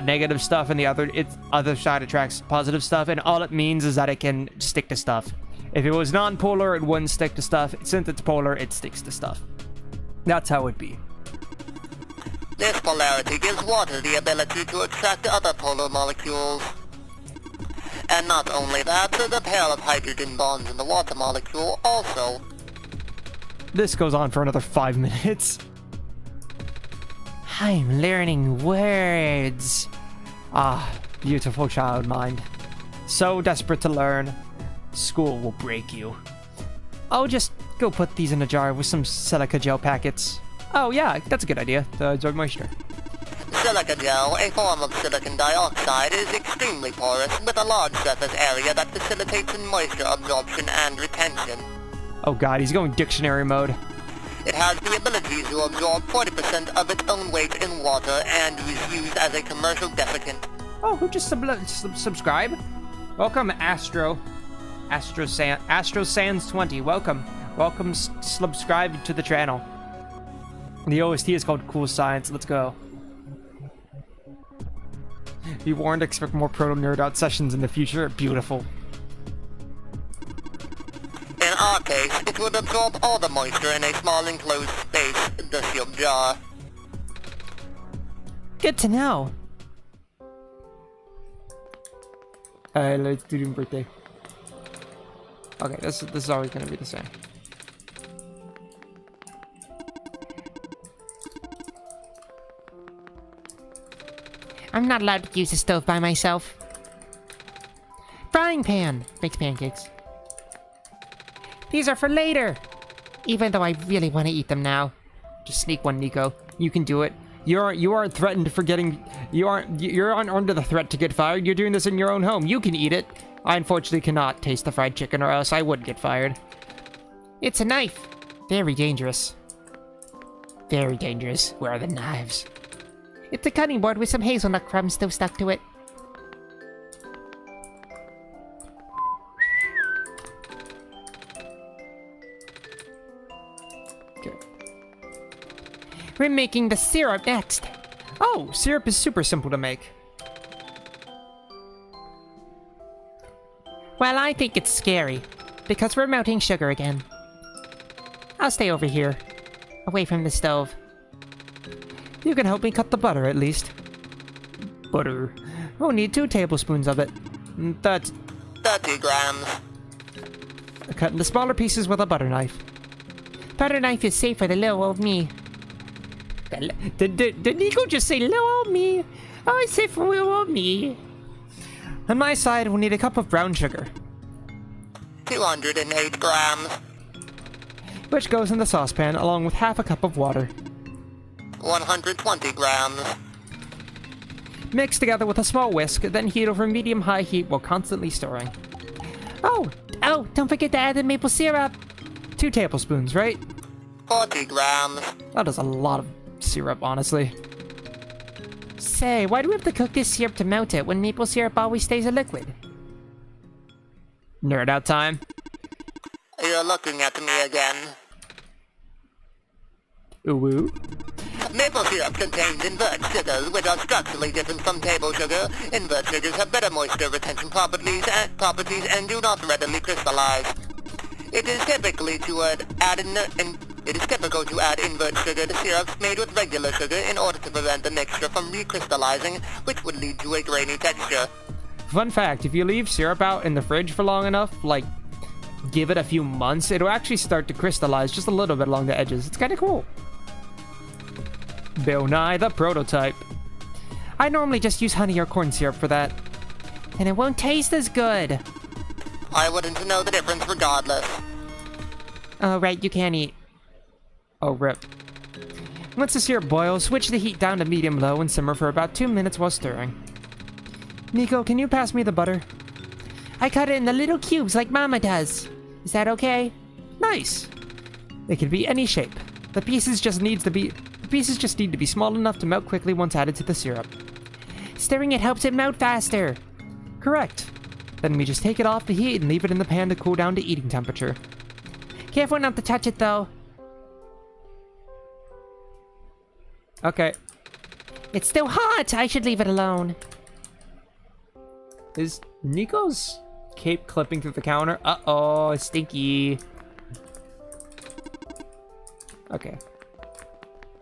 negative stuff and the other side attracts positive stuff, and all it means is that it can stick to stuff. If it was non-polar, it wouldn't stick to stuff. Since it's polar, it sticks to stuff. That's how it be. This polarity gives water the ability to attract other polar molecules. And not only that, the pair of hydrogen bonds in the water molecule also. This goes on for another 5 minutes. I'm learning words. Ah, beautiful child mind. So desperate to learn. School will break you. Oh, just go put these in a jar with some silica gel packets. Oh yeah, that's a good idea to absorb moisture. Silica gel, a form of silicon dioxide, is extremely porous with a large surface area that facilitates moisture absorption and retention. Oh god, he's going dictionary mode. It has the ability to absorb 40% of its own weight in water and is used as a commercial desiccant. Oh, who just subscribe? Welcome, Sans20. Welcome, subscribe to the channel. The OST is called Cool Science. Let's go. Be warned, expect more proto nerd out sessions in the future. Beautiful. In our case, it would absorb all the moisture in a small enclosed space, the sealed jar. Good to know. Let's do your birthday. Okay, this is always gonna be the same. I'm not allowed to use the stove by myself. Frying pan makes pancakes. These are for later. Even though I really want to eat them now. Just sneak one, Nico. You can do it. You aren't threatened for getting. You're under the threat to get fired. You're doing this in your own home. You can eat it. I unfortunately cannot taste the fried chicken, or else I would get fired. It's a knife. Very dangerous. Very dangerous. Where are the knives? It's a cutting board with some hazelnut crumbs still stuck to it. Okay. We're making the syrup next. Oh, syrup is super simple to make. Well, I think it's scary, because we're melting sugar again. I'll stay over here, away from the stove. You can help me cut the butter at least. Butter. We'll need 2 tablespoons of it. That's 30 grams. cut into smaller pieces with a butter knife. Butter knife is safe for the little old me. Did Nico just say little old me? Oh, it's safe for little old me. On my side, we'll need a cup of brown sugar, 208 grams. which goes in the saucepan along with half a cup of water. 120 grams. Mix together with a small whisk, then heat over medium-high heat while constantly stirring. Oh, don't forget to add the maple syrup. 2 tablespoons, right? 40 grams. That is a lot of syrup, honestly. Say, why do we have to cook this syrup to melt it when maple syrup always stays a liquid? Nerd out time. You're looking at me again. Ooh. Maple syrup contains invert sugars, which are structurally different from table sugar. Invert sugars have better moisture retention properties and do not readily crystallize. It is typical to add invert sugar to syrups made with regular sugar in order to prevent the mixture from recrystallizing, which would lead to a grainy texture. Fun fact, if you leave syrup out in the fridge for long enough, like, give it a few months, it'll actually start to crystallize just a little bit along the edges. It's kind of cool. Bill Nye the prototype. I normally just use honey or corn syrup for that. And it won't taste as good. I wouldn't know the difference regardless. Oh, right, you can't eat. Oh, rip. Once the syrup boils, switch the heat down to medium-low and simmer for about 2 minutes while stirring. Nico, can you pass me the butter? I cut it into little cubes like Mama does. Is that okay? Nice! It can be any shape. The pieces just need to be small enough to melt quickly once added to the syrup. Stirring it helps it melt faster. Correct. Then we just take it off the heat and leave it in the pan to cool down to eating temperature. Careful not to touch it, though. Okay. It's still hot. I should leave it alone. Is Nico's cape clipping through the counter? Uh-oh, stinky. Okay.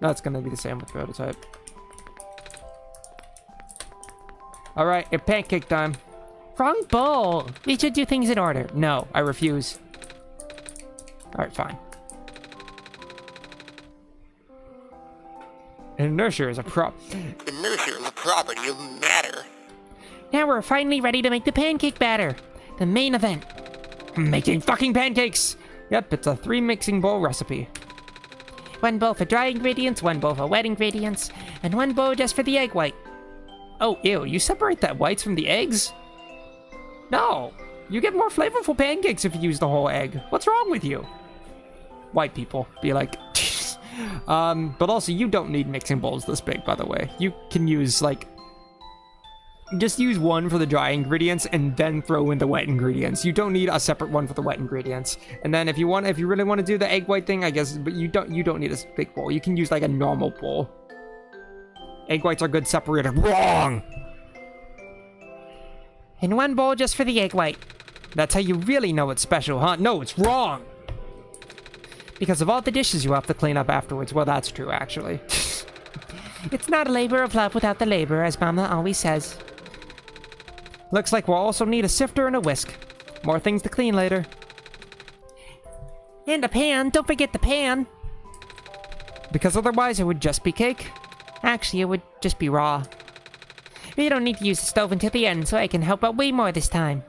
That's gonna be the same with prototype. Alright, it's pancake time. Wrong bowl. We should do things in order. No, I refuse. Alright, fine. Inertia is a Inertia is a property of matter. Now we're finally ready to make the pancake batter. The main event. Making fucking pancakes! Yep, it's a 3 mixing bowl recipe. 1 bowl for dry ingredients, 1 bowl for wet ingredients, and 1 bowl just for the egg white. Oh, ew, you separate the whites from the eggs? No! You get more flavorful pancakes if you use the whole egg. What's wrong with you? White people be like... but also, you don't need mixing bowls this big, by the way. You can use, like... Just use 1 for the dry ingredients and then throw in the wet ingredients. You don't need a separate one for the wet ingredients. And then if you really want to do the egg white thing, I guess, but you don't need a big bowl. You can use like a normal bowl. Egg whites are good separated. Wrong! And 1 bowl just for the egg white. That's how you really know it's special, huh? No, it's wrong! Because of all the dishes you have to clean up afterwards. Well, that's true, actually. It's not a labor of love without the labor, as Mama always says. Looks like we'll also need a sifter and a whisk. More things to clean later. And a pan. Don't forget the pan. Because otherwise it would just be cake. Actually, it would just be raw. We don't need to use the stove until the end, so I can help out way more this time.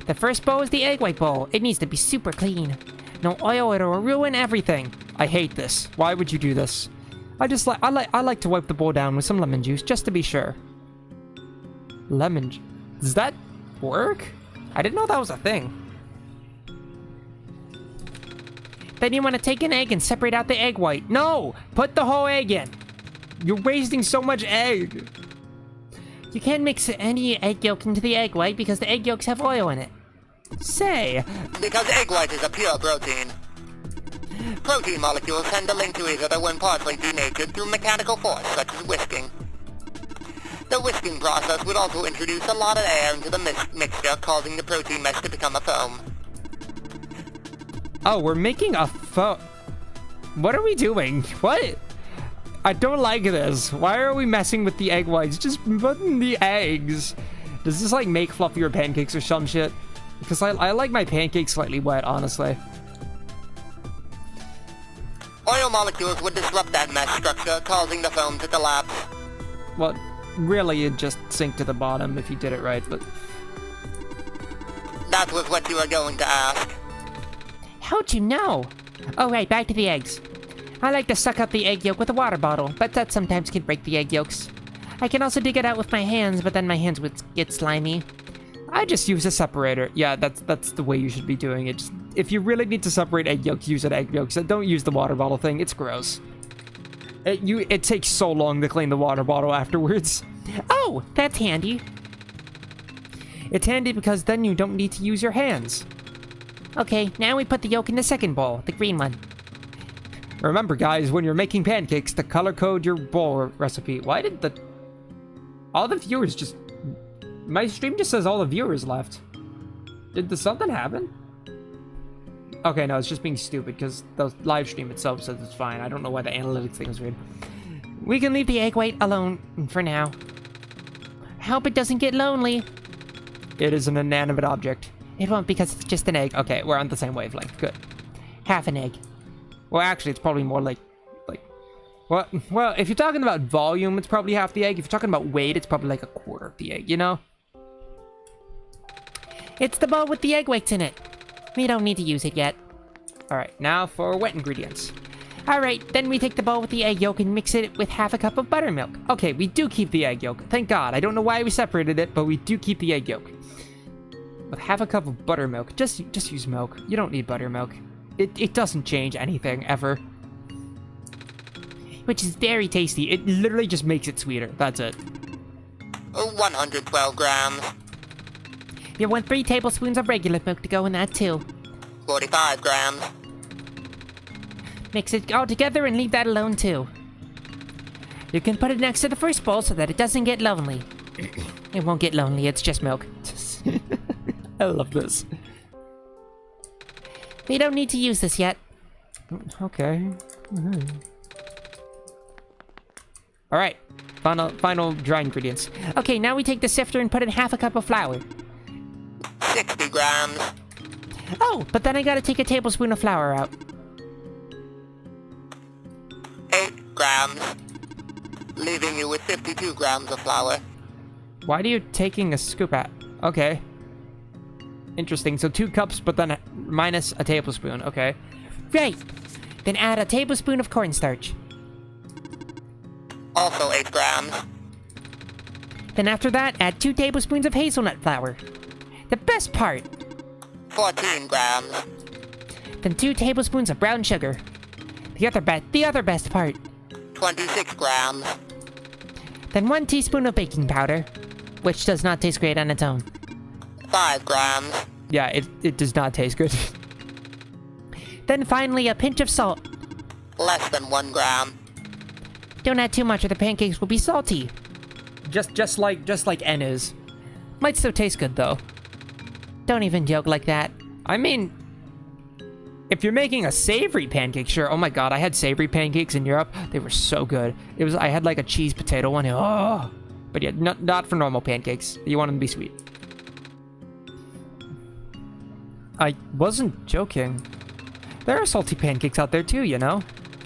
The first bowl is the egg white bowl. It needs to be super clean. No oil, it'll ruin everything. I hate this. Why would you do this? I like to wipe the bowl down with some lemon juice just to be sure. Lemon juice. Does that work? I didn't know that was a thing. Then you want to take an egg and separate out the egg white. No! Put the whole egg in! You're wasting so much egg! You can't mix any egg yolk into the egg white because the egg yolks have oil in it. Say! Because egg white is a pure protein. Protein molecules tend to link to each other when partially denatured through mechanical force, such as whisking. The whisking process would also introduce a lot of air into the mixture, causing the protein mesh to become a foam. Oh, we're making a foam. What are we doing? What? I don't like this. Why are we messing with the egg whites? Just put in the eggs. Does this like make fluffier pancakes or some shit? Because I like my pancakes slightly wet, honestly. Oil molecules would disrupt that mesh structure, causing the foam to collapse. Well, really, it'd just sink to the bottom if you did it right, but... That was what you were going to ask. How'd you know? Oh, right, back to the eggs. I like to suck up the egg yolk with a water bottle, but that sometimes can break the egg yolks. I can also dig it out with my hands, but then my hands would get slimy. I just use a separator. Yeah, that's the way you should be doing it. Just, if you really need to separate egg yolks, use an egg yolks. Don't use the water bottle thing. It's gross. It takes so long to clean the water bottle afterwards. Oh, that's handy. It's handy because then you don't need to use your hands. Okay, now we put the yolk in the second bowl, the green one. Remember, guys, when you're making pancakes, to color code your bowl recipe. Why did all the viewers just... My stream just says all the viewers left. Did something happen? Okay, no, it's just being stupid because the live stream itself says it's fine. I don't know why the analytics thing is weird. We can leave the egg white alone for now. I hope it doesn't get lonely. It is an inanimate object. It won't because it's just an egg. Okay, we're on the same wavelength. Good. Half an egg. Well, actually, it's probably more like... Well, if you're talking about volume, it's probably half the egg. If you're talking about weight, it's probably like a quarter of the egg, you know? It's the bowl with the egg whites in it. We don't need to use it yet. Alright, now for wet ingredients. Alright, then we take the bowl with the egg yolk and mix it with half a cup of buttermilk. Okay, we do keep the egg yolk. Thank God. I don't know why we separated it, but we do keep the egg yolk. With half a cup of buttermilk. Just use milk. You don't need buttermilk. It doesn't change anything, ever. Which is very tasty. It literally just makes it sweeter. That's it. 112 grams. You want 3 tablespoons of regular milk to go in that too. 45 grams. Mix it all together and leave that alone too. You can put it next to the first bowl so that it doesn't get lonely. It won't get lonely, it's just milk. I love this. We don't need to use this yet. Okay. Alright. Final dry ingredients. Okay, now we take the sifter and put in half a cup of flour. 60 grams. Oh, but then I gotta take a tablespoon of flour out. 8 grams. Leaving you with 52 grams of flour. Why are you taking a scoop at? Okay. Interesting. So 2 cups, but then minus a tablespoon. Okay. Right. Then add a tablespoon of cornstarch. Also 8 grams. Then after that, add 2 tablespoons of hazelnut flour. The best part. 14 grams. Then 2 tablespoons of brown sugar. The other best part. 26 grams. Then 1 teaspoon of baking powder, which does not taste great on its own. 5 grams. Yeah, it does not taste good. Then finally a pinch of salt. Less than 1 gram. Don't add too much or the pancakes will be salty. just like N is. Might still taste good though. Don't even joke like that. I mean, if you're making a savory pancake, sure. Oh my god, I had savory pancakes in Europe. They were so good. I had like a cheese potato one. Oh, but yeah, not for normal pancakes. You want them to be sweet. I wasn't joking. There are salty pancakes out there too, you know.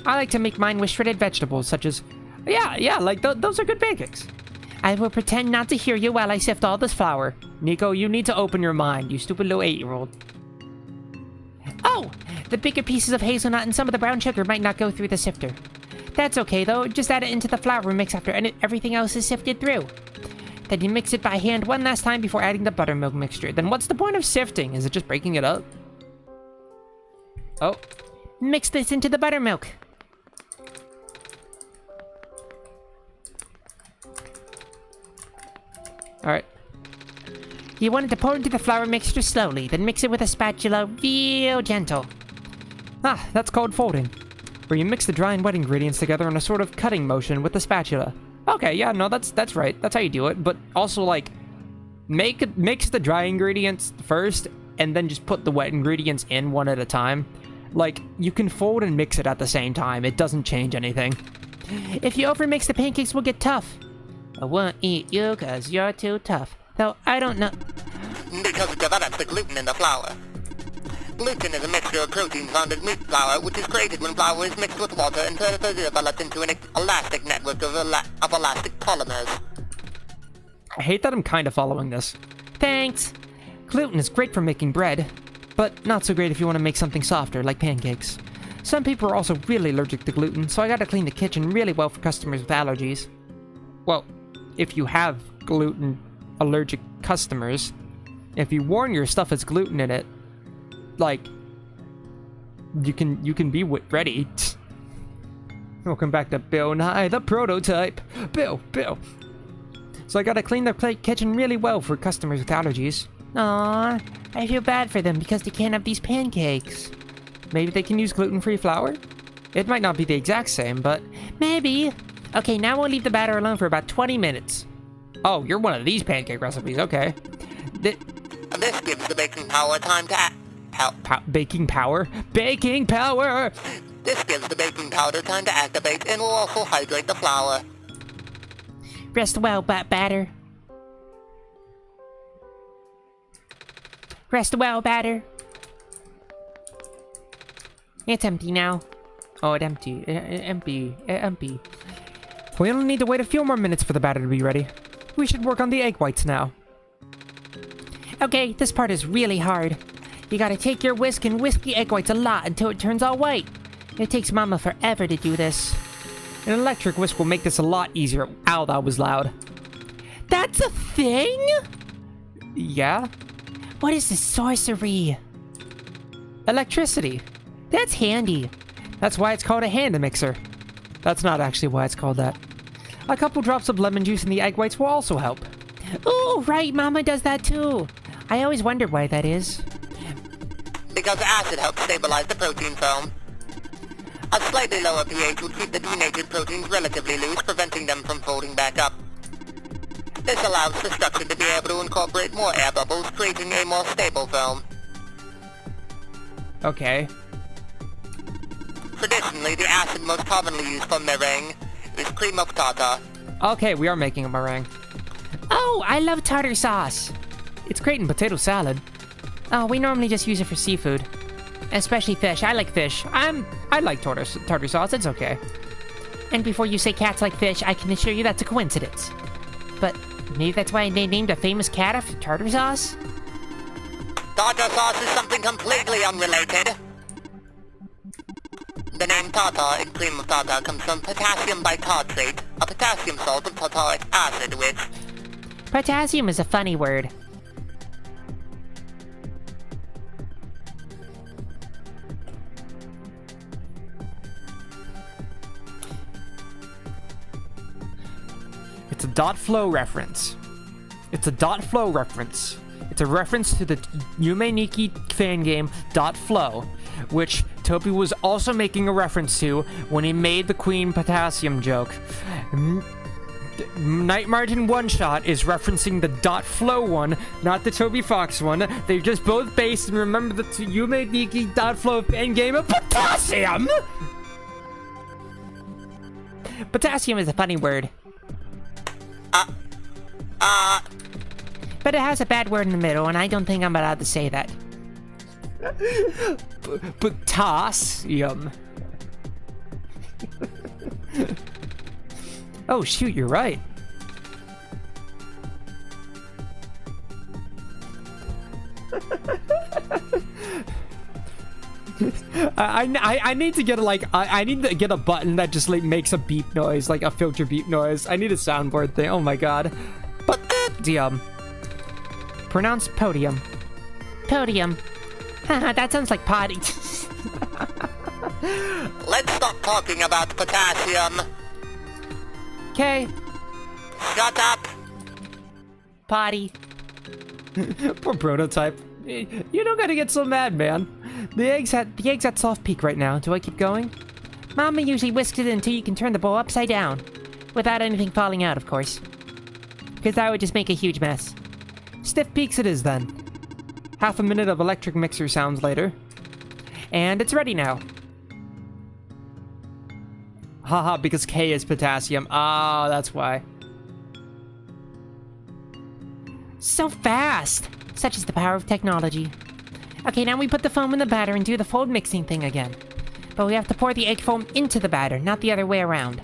I like to make mine with shredded vegetables, such as... Yeah, like those are good pancakes. I will pretend not to hear you while I sift all this flour. Nico, you need to open your mind, you stupid little 8-year-old. Oh! The bigger pieces of hazelnut and some of the brown sugar might not go through the sifter. That's okay though, just add it into the flour mix after everything else is sifted through. Then you mix it by hand one last time before adding the buttermilk mixture. Then what's the point of sifting? Is it just breaking it up? Oh. Mix this into the buttermilk. Alright. You want it to pour into the flour mixture slowly, then mix it with a spatula real gentle. Ah, that's called folding. Where you mix the dry and wet ingredients together in a sort of cutting motion with the spatula. Okay, yeah, no, that's right. That's how you do it. But also, like, mix the dry ingredients first, and then just put the wet ingredients in one at a time. Like, you can fold and mix it at the same time. It doesn't change anything. If you overmix, the pancakes will get tough. I won't eat you because you're too tough. Though I don't know. Because it develops the gluten in the flour. Gluten is a mixture of proteins found in wheat flour, which is created when flour is mixed with water and further developed into an elastic network of elastic polymers. I hate that I'm kind of following this. Thanks. Gluten is great for making bread, but not so great if you want to make something softer, like pancakes. Some people are also really allergic to gluten, so I gotta clean the kitchen really well for customers with allergies. Well, if you have gluten allergic customers, if you warn your stuff has gluten in it, like, you can be ready. Welcome back to Bill Nye, the prototype. Bill. So I gotta clean the kitchen really well for customers with allergies. Aww, I feel bad for them because they can't have these pancakes. Maybe they can use gluten-free flour? It might not be the exact same, but... Maybe. Okay, now we'll leave the batter alone for about 20 minutes. Oh, you're one of these pancake recipes, okay. This gives the baking powder time to Baking power? Baking power! This gives the baking powder time to activate and will also hydrate the flour. Rest well, batter. Rest well, batter. It's empty now. Oh, it's empty. Empty. We only need to wait a few more minutes for the batter to be ready. We should work on the egg whites now. Okay, this part is really hard. You gotta take your whisk and whisk the egg whites a lot until it turns all white. It takes Mama forever to do this. An electric whisk will make this a lot easier. Ow, that was loud. That's a thing? Yeah? What is this sorcery? Electricity. That's handy. That's why it's called a hand mixer. That's not actually why it's called that. A couple drops of lemon juice in the egg whites will also help. Oh, right, Mama does that too. I always wondered why that is. Because acid helps stabilize the protein film. A slightly lower pH will keep the denatured proteins relatively loose, preventing them from folding back up. This allows the structure to be able to incorporate more air bubbles, creating a more stable film. Okay. Traditionally, the acid most commonly used for meringue is cream of tartar. Okay, we are making a meringue. Oh, I love tartar sauce. It's great in potato salad. Oh, we normally just use it for seafood. Especially fish. I like fish. I like tartar sauce. It's okay. And before you say cats like fish, I can assure you that's a coincidence. But maybe that's why they named a famous cat after tartar sauce? Tartar sauce is something completely unrelated. The name tartar in cream of tartar comes from potassium bitartrate, a potassium salt of tartaric acid, which... Potassium is a funny word. It's a dot flow reference. It's a dot flow reference. It's a reference to the Yume Nikki fan game Dot Flow, which Toby was also making a reference to when he made the Queen Potassium joke. Night Martin One Shot is referencing the Dot Flow one, not the Toby Fox one. They're just both based, and remember the Yume Nikki Dot Flow fan game of Potassium! Potassium is a funny word. But it has a bad word in the middle, and I don't think I'm allowed to say that. Potassium. Oh shoot, you're right. I need to get I need to get a button that just like makes a beep noise, like a filter beep noise. I need a soundboard thing. Oh my god. Podium. Pronounce podium. Podium. Haha, that sounds like potty. Let's stop talking about potassium. Okay. Shut up. Potty. Poor prototype. You don't gotta get so mad, man. The egg's at soft peak right now. Do I keep going? Mama usually whisks it until you can turn the bowl upside down. Without anything falling out, of course. Because that would just make a huge mess. Stiff peaks it is then. Half a minute of electric mixer sounds later. And it's ready now. Haha, because K is potassium. Oh, that's why. So fast! Such is the power of technology. Okay, now we put the foam in the batter and do the fold mixing thing again. But we have to pour the egg foam into the batter, not the other way around.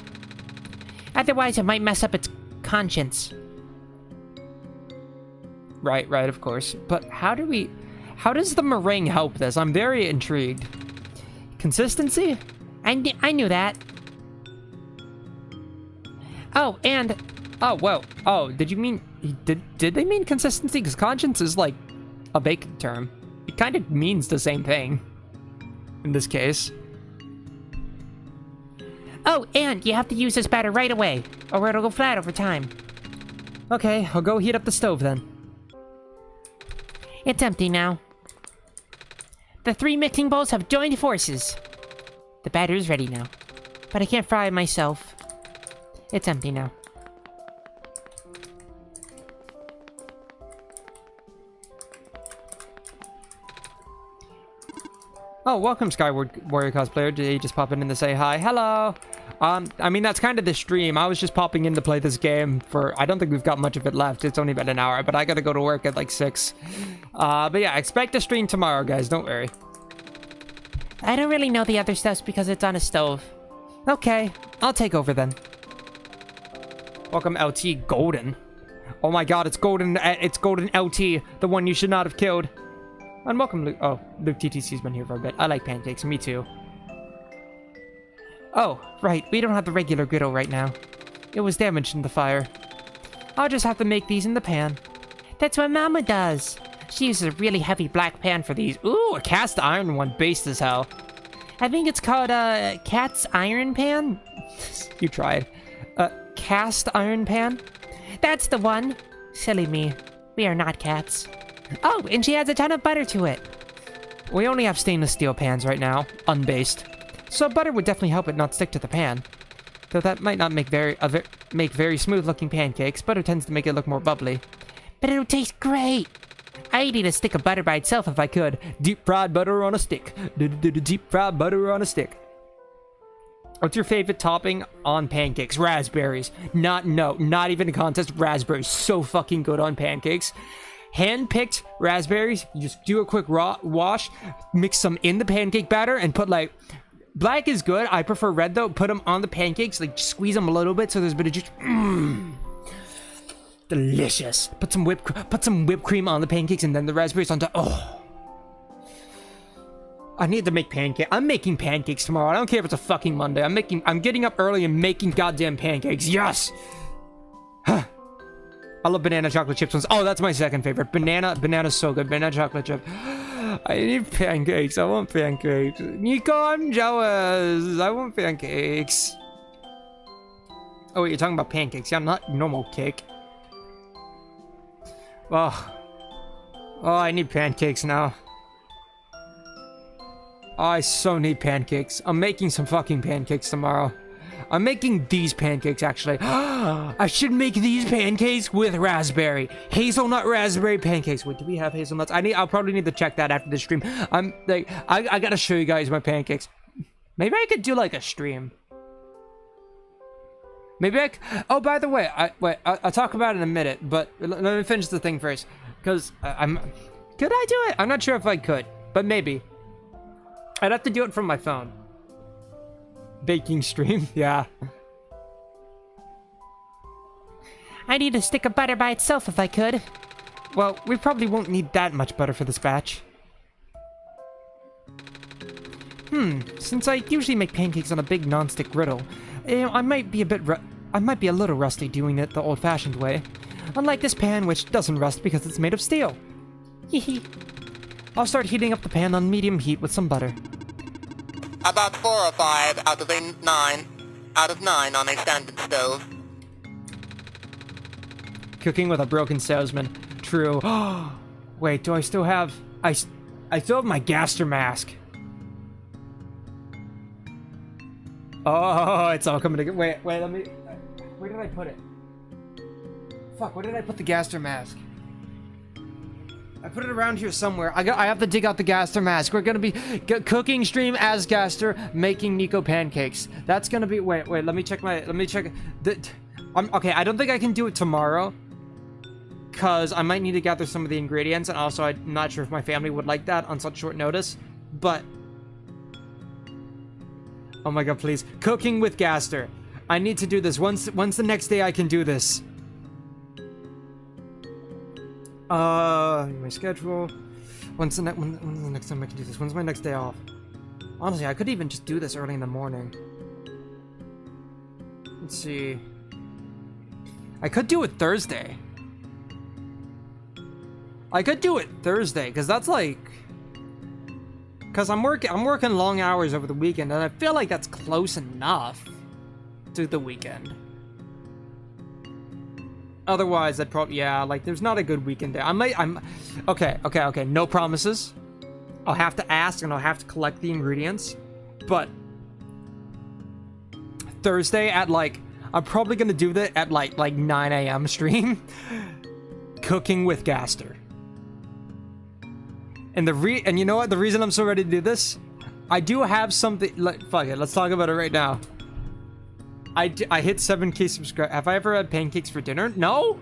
Otherwise, it might mess up its conscience. Right, of course. But how does the meringue help this? I'm very intrigued. Consistency? I knew that. Oh, and... Oh, whoa. Oh, did you mean... Did they mean consistency? Because conscience is like a basic term. It kind of means the same thing. In this case. Oh, and you have to use this batter right away, or it'll go flat over time. Okay, I'll go heat up the stove then. It's empty now. The 3 mixing bowls have joined forces. The batter is ready now, but I can't fry it myself. It's empty now. Oh, welcome, Skyward Warrior cosplayer. Did he just pop in to say hi? Hello! I mean, that's kind of the stream. I was just popping in to play this game for... I don't think we've got much of it left. It's only been an hour, but I gotta go to work at like 6. But yeah, expect a stream tomorrow, guys. Don't worry. I don't really know the other stuff because it's on a stove. Okay, I'll take over then. Welcome, LT Golden. Oh my god, it's Golden LT, the one you should not have killed. And welcome, Luke. Oh, Luke TTC's been here for a bit. I like pancakes. Me too. Oh, right. We don't have the regular griddle right now. It was damaged in the fire. I'll just have to make these in the pan. That's what Mama does. She uses a really heavy black pan for these. Ooh, a cast iron one, based as hell. I think it's called a cat's iron pan. You tried. Cast iron pan? That's the one. Silly me. We are not cats. Oh, and she adds a ton of butter to it. We only have stainless steel pans right now, unbased. So butter would definitely help it not stick to the pan. Though that might not make very smooth looking pancakes. Butter tends to make it look more bubbly. But it'll taste great. I'd eat a stick of butter by itself if I could. Deep fried butter on a stick. Deep fried butter on a stick. What's your favorite topping on pancakes? Raspberries. Not even a contest. Raspberries. So fucking good on pancakes. Hand-picked raspberries. You just do a quick wash, mix some in the pancake batter, and put like... Black is good. I prefer red though. Put them on the pancakes, like squeeze them a little bit so there's a bit of juice. Delicious. Put some whipped cream on the pancakes and then the raspberries on top. Oh. I need to make pancakes. I'm making pancakes tomorrow. I don't care if it's a fucking Monday. I'm getting up early and making goddamn pancakes. Yes. I love banana chocolate chips ones. Oh, that's my second favorite. Banana's so good. Banana chocolate chip. I need pancakes. I want pancakes. Nico, I'm jealous. I want pancakes. Oh, wait, you're talking about pancakes. Yeah, not normal cake. Oh, I need pancakes now. Oh, I so need pancakes. I'm making some fucking pancakes tomorrow. I'm making these pancakes, actually. I should make these pancakes with raspberry. Hazelnut raspberry pancakes. Wait, do we have hazelnuts? I'll probably need to check that after the stream. I gotta show you guys my pancakes. Maybe I could do, like, a stream. Maybe oh, by the way, I'll talk about it in a minute, but let me finish the thing first. Because could I do it? I'm not sure if I could, but maybe. I'd have to do it from my phone. Baking stream, yeah. I need a stick of butter by itself if I could. Well, we probably won't need that much butter for this batch. Since I usually make pancakes on a big non-stick griddle, I might be a little rusty doing it the old-fashioned way. Unlike this pan, which doesn't rust because it's made of steel. Hehe. I'll start heating up the pan on medium heat with some butter. About 4 or 5 out of 9 on a standard stove. Cooking with a broken salesman. True. Wait, do I still have... I still have my gaster mask. Oh, it's all coming together. Wait, let me... Where did I put it? Fuck, where did I put the gaster mask? I put it around here somewhere. I have to dig out the Gaster mask. We're gonna be cooking stream as Gaster, making Nico pancakes. That's gonna be. Wait. Let me check. Okay. I don't think I can do it tomorrow, cause I might need to gather some of the ingredients, and also I'm not sure if my family would like that on such short notice. But oh my god, please, cooking with Gaster. I need to do this once the next day I can do this. My schedule. When's the next time I can do this? When's my next day off? Honestly, I could even just do this early in the morning. Let's see. I could do it Thursday. Because that's like... Because I'm working long hours over the weekend, and I feel like that's close enough to the weekend. Otherwise, I'd probably, yeah, like, there's not a good weekend there. Okay, no promises. I'll have to ask, and I'll have to collect the ingredients. But Thursday at, like, I'm probably gonna do that at, like 9 a.m. stream. Cooking with Gaster. And you know what? The reason I'm so ready to do this, I do have something, like, fuck it, let's talk about it right now. I hit 7K subscribe. Have I ever had pancakes for dinner? No?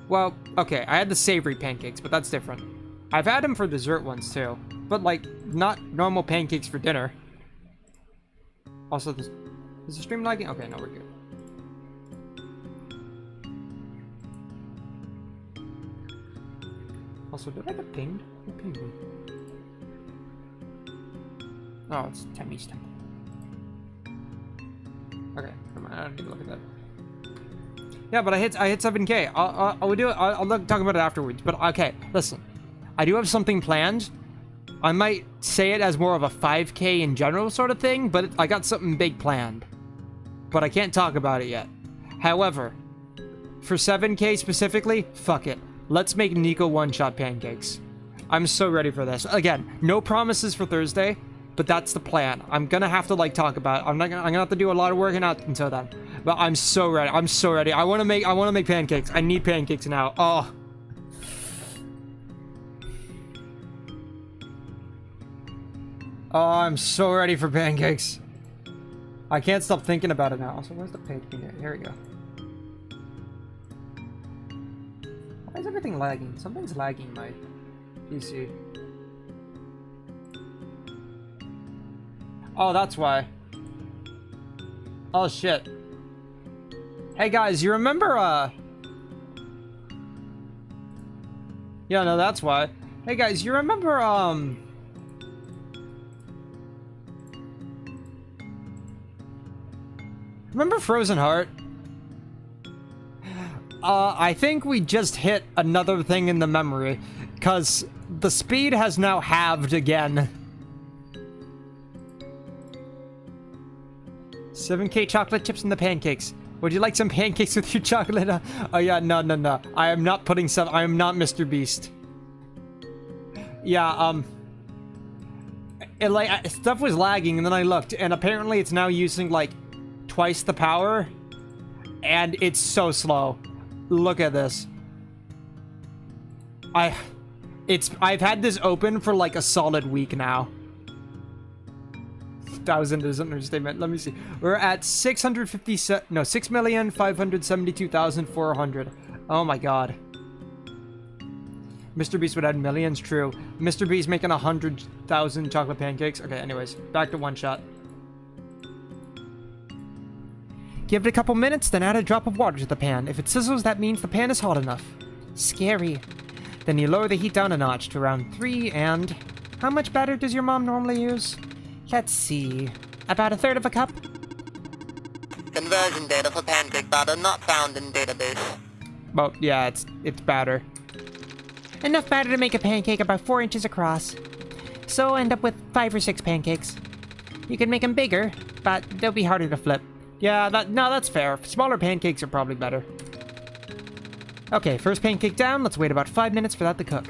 Well, okay, I had the savory pancakes, but that's different. I've had them for dessert ones too, but like, not normal pancakes for dinner. Also, is the stream lagging? Okay, no, we're good. Also, did I get pinged? Who pinged me? Oh, it's Temmie's temple. Okay, never mind. I don't need to look at that. Yeah, but I hit 7K. I'll do it. I'll talk about it afterwards. But okay, listen. I do have something planned. I might say it as more of a 5K in general sort of thing, but I got something big planned. But I can't talk about it yet. However, for 7K specifically, fuck it. Let's make Nico one-shot pancakes. I'm so ready for this. Again, no promises for Thursday, but that's the plan. I'm gonna have to like talk about it. I'm gonna have to do a lot of working out until then. But I'm so ready. I'm so ready. I wanna make pancakes. I need pancakes now. Oh. Oh, I'm so ready for pancakes. I can't stop thinking about it now. Also, where's the page? Here we go. Why is everything lagging? Something's lagging my PC. Oh, that's why. Oh, shit. Hey, guys, you remember, Yeah, no, that's why. Hey, guys, you remember, Remember Frozen Heart? I think we just hit another thing in the memory, because the speed has now halved again. 7K chocolate chips in the pancakes. Would you like some pancakes with your chocolate? Oh yeah, no. I am not putting some. I am not Mr. Beast. Yeah, stuff was lagging, and then I looked, and apparently it's now using like twice the power, and it's so slow. Look at this. I've had this open for like a solid week now. 1,000 is an understatement. Let me see. We're at 6,572,400. Oh my god. Mr. Beast would add millions. True. Mr. Beast making 100,000 chocolate pancakes. Okay, anyways, back to one shot. Give it a couple minutes, then add a drop of water to the pan. If it sizzles, that means the pan is hot enough. Scary. Then you lower the heat down a notch to around 3 and... How much batter does your mom normally use? Let's see. About 1/3 of a cup? Conversion data for pancake batter not found in database. Well, yeah, it's batter. Enough batter to make a pancake about 4 inches across. So end up with 5 or 6 pancakes. You can make them bigger, but they'll be harder to flip. Yeah, that's fair. Smaller pancakes are probably better. Okay, first pancake down. Let's wait about 5 minutes for that to cook.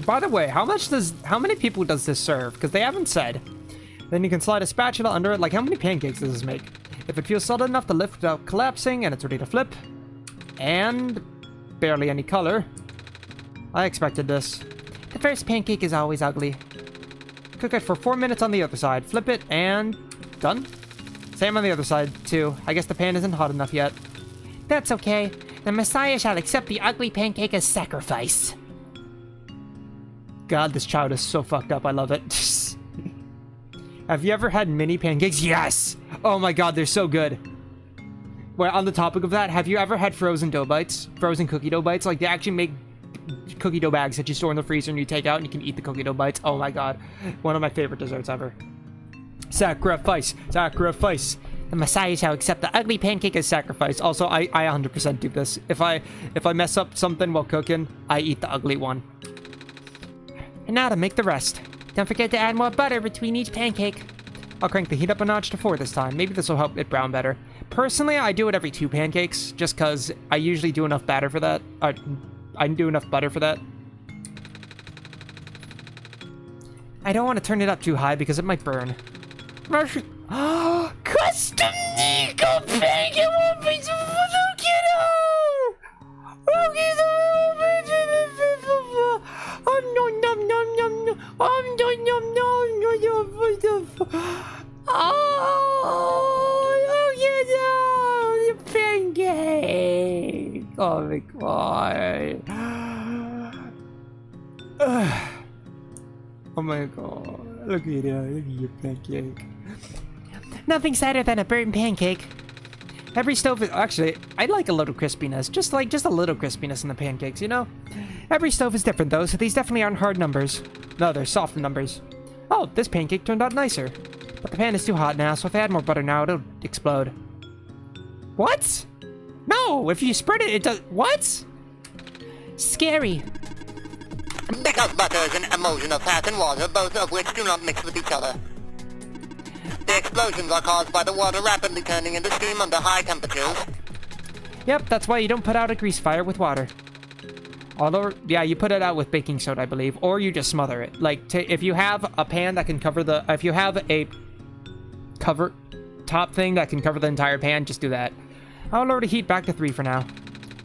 By the way, how many people does this serve? Because they haven't said. Then you can slide a spatula under it. Like, how many pancakes does this make? If it feels solid enough to lift without collapsing, and it's ready to flip. And barely any color. I expected this. The first pancake is always ugly. Cook it for 4 minutes on the other side. Flip it, and done. Same on the other side, too. I guess the pan isn't hot enough yet. That's okay. The Messiah shall accept the ugly pancake as sacrifice. God, this child is so fucked up. I love it. Have you ever had mini pancakes? Yes! Oh my god, they're so good. Well, on the topic of that, have you ever had frozen dough bites? Frozen cookie dough bites? Like, they actually make cookie dough bags that you store in the freezer and you take out and you can eat the cookie dough bites. Oh my god. One of my favorite desserts ever. Sacrifice! Sacrifice! The Messiah shall accept the ugly pancake as Sacrifice. Also, I 100% do this. If I mess up something while cooking, I eat the ugly one. And now to make the rest. Don't forget to add more butter between each pancake. I'll crank the heat up a notch to 4 this time. Maybe this will help it brown better. Personally, I do it every 2 pancakes, just because I usually do enough batter for that. I do enough butter for that. I don't want to turn it up too high because it might burn. Custom Nico pancake will be so look at pancake. Oh my god. Oh my god. Look at it. Look at your pancake. Nothing sadder than a burnt pancake. Every stove is actually, I like a little crispiness, just a little crispiness in the pancakes, you know? Every stove is different though, so these definitely aren't hard numbers. No, they're soft numbers. Oh, this pancake turned out nicer. But the pan is too hot now, so if I add more butter now, it'll explode. What? No, if you spread it, it does. What? Scary. Because butter is an emulsion of fat and water, both of which do not mix with each other. The explosions are caused by the water rapidly turning into steam under high temperatures. Yep, that's why you don't put out a grease fire with water. Although, yeah, you put it out with baking soda, I believe, or you just smother it. Like, if you have a pan that can cover the, if you have a cover top thing that can cover the entire pan, just do that. I'll lower the heat back to 3 for now.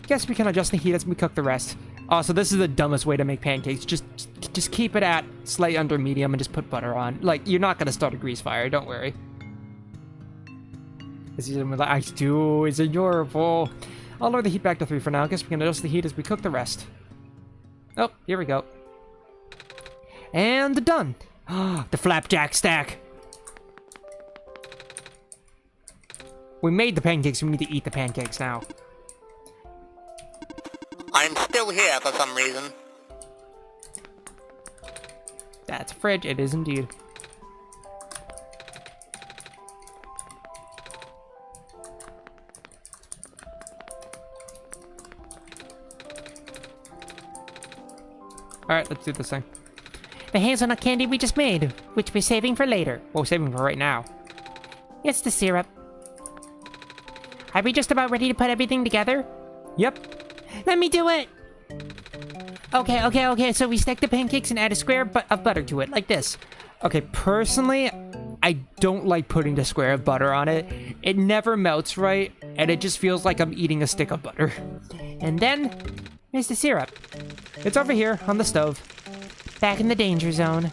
Guess we can adjust the heat as we cook the rest. Also, this is the dumbest way to make pancakes. Just keep it at slightly under medium and just put butter on. Like, you're not gonna start a grease fire, don't worry. This is with the ice too, it's adorable. I'll lower the heat back to 3 for now. Guess we can adjust the heat as we cook the rest. Oh, here we go. And done. The flapjack stack. We made the pancakes, we need to eat the pancakes now. I'm still here for some reason. That's a fridge, it is indeed. Alright, let's do this thing. The hazelnut candy we just made, which we're saving for later. Well, we're saving for right now. It's the syrup. Are we just about ready to put everything together? Yep. Let me do it! Okay, so we stack the pancakes and add a square of butter to it, like this. Okay, personally, I don't like putting the square of butter on it. It never melts right, and it just feels like I'm eating a stick of butter. And then, there's the syrup. It's over here, on the stove. Back in the danger zone.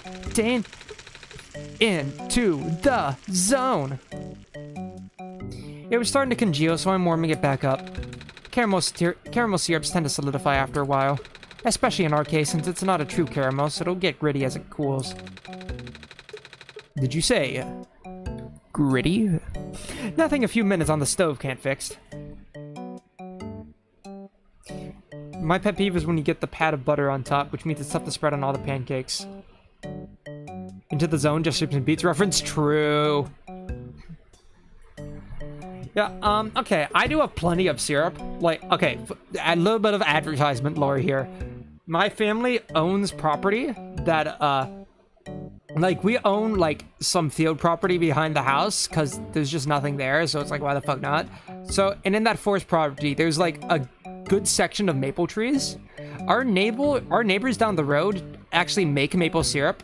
Into the zone! It was starting to congeal, so I'm warming it back up. Caramel syrups tend to solidify after a while. Especially in our case, since it's not a true caramel, so it'll get gritty as it cools. Did you say gritty? Nothing a few minutes on the stove can't fix. My pet peeve is when you get the pat of butter on top, which means it's tough to spread on all the pancakes. Into the zone, just chips and beets reference? True. Yeah, okay, I do have plenty of syrup. Like, okay, a little bit of advertisement lore here. My family owns property that, like, we own, like, some field property behind the house, because there's just nothing there, so it's like, why the fuck not? So, and in that forest property, there's, like, a good section of maple trees. Our neighbors down the road actually make maple syrup,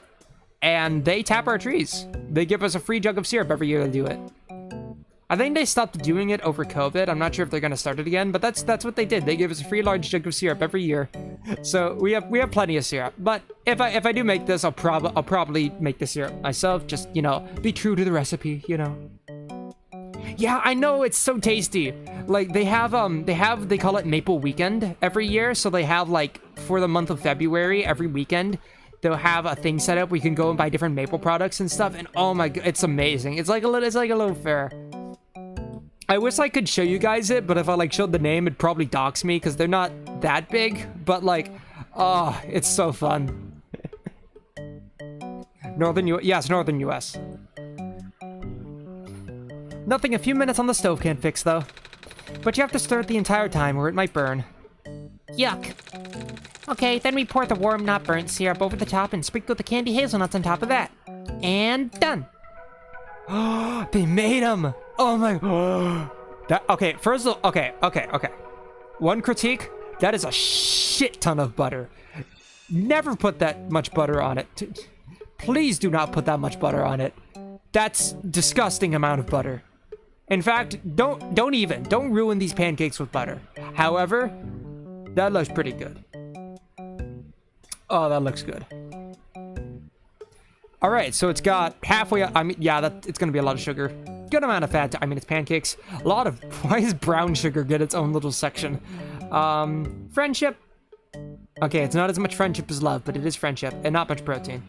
and they tap our trees. They give us a free jug of syrup every year to do it. I think they stopped doing it over COVID. I'm not sure if they're gonna start it again, but that's what they did. They give us a free large jug of syrup every year, so we have plenty of syrup. But if I do make this, I'll probably make the syrup myself. Just, you know, be true to the recipe, you know. Yeah, I know, it's so tasty. Like they call it Maple Weekend every year. So they have, like, for the month of February, every weekend they'll have a thing set up where you can go and buy different maple products and stuff. And oh my god, it's amazing. It's like a little fair. I wish I could show you guys it, but if I like showed the name, it'd probably dox me because they're not that big. But like, oh, it's so fun. Northern US. Nothing a few minutes on the stove can't fix though. But you have to stir it the entire time or it might burn. Yuck. Okay, then we pour the warm, not burnt syrup over the top and sprinkle the candy hazelnuts on top of that. And done. They made them. Oh my. Okay, first of all, okay. One critique, that is a shit ton of butter. Never put that much butter on it. Please do not put that much butter on it. That's disgusting amount of butter. In fact, don't ruin these pancakes with butter. However, that looks pretty good. Oh, that looks good. All right, so it's got halfway. I mean, yeah, it's gonna be a lot of sugar. Good amount of fat. I mean, it's pancakes. A lot of. Why does brown sugar get its own little section? Friendship. Okay, it's not as much friendship as love, but it is friendship and not much protein.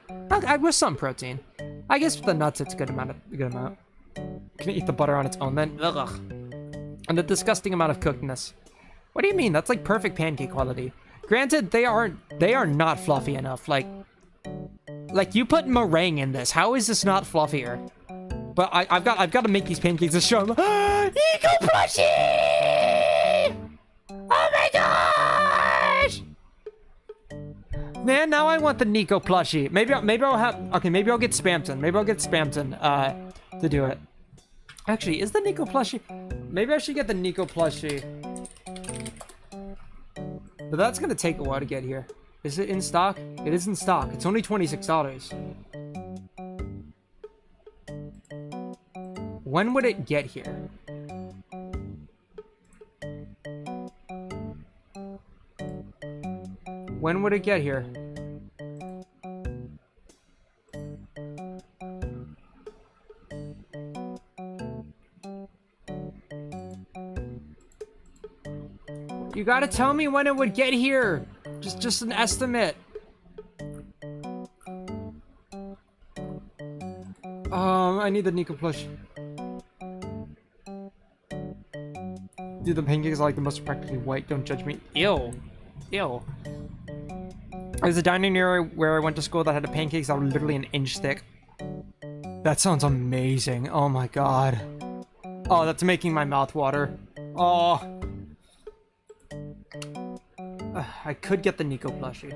With some protein. I guess with the nuts, it's a good amount. Can I eat the butter on its own then? Ugh. And the disgusting amount of cookedness. What do you mean? That's like perfect pancake quality. Granted, they are not fluffy enough. Like you put meringue in this. How is this not fluffier? But I've got to make these pancakes to show them. Nico plushie! Oh my gosh! Man, now I want the Nico plushie. Maybe I'll get Spamton. Maybe I'll get Spamton to do it. Actually, is the Nico plushie? Maybe I should get the Nico plushie. But that's gonna take a while to get here. Is it in stock? It is in stock. It's only $26. When would it get here? When would it get here? You gotta tell me when it would get here. Just an estimate. I need the Nico plush. Dude, the pancakes are like the most practically white. Don't judge me. Ew. Ew. There's a dining area where I went to school that had the pancakes that were literally an inch thick. That sounds amazing. Oh my god. Oh, that's making my mouth water. Oh. I could get the Nico plushie.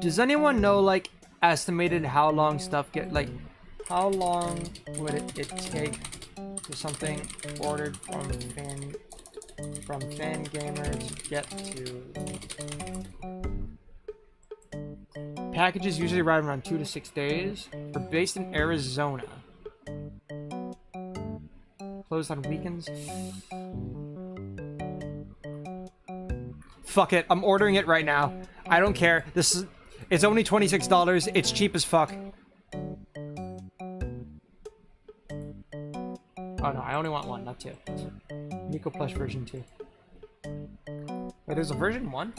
Does anyone know, like, estimated how long stuff how long would it take for something ordered from fan gamers get to... Packages usually arrive around 2 to 6 days. We're based in Arizona. Closed on weekends. Fuck it, I'm ordering it right now. I don't care. It's only $26. It's cheap as fuck. Oh no, I only want one, not two. Nico Plush version 2. Wait, there's a version 1?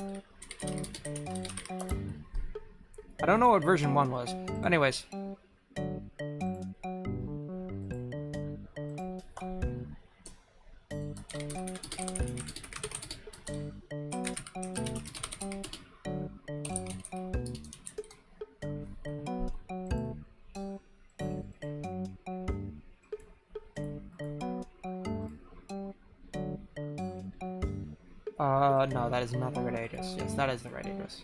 I don't know what version 1 was. Anyways. No, that is not the right address. Yes, that is the right address.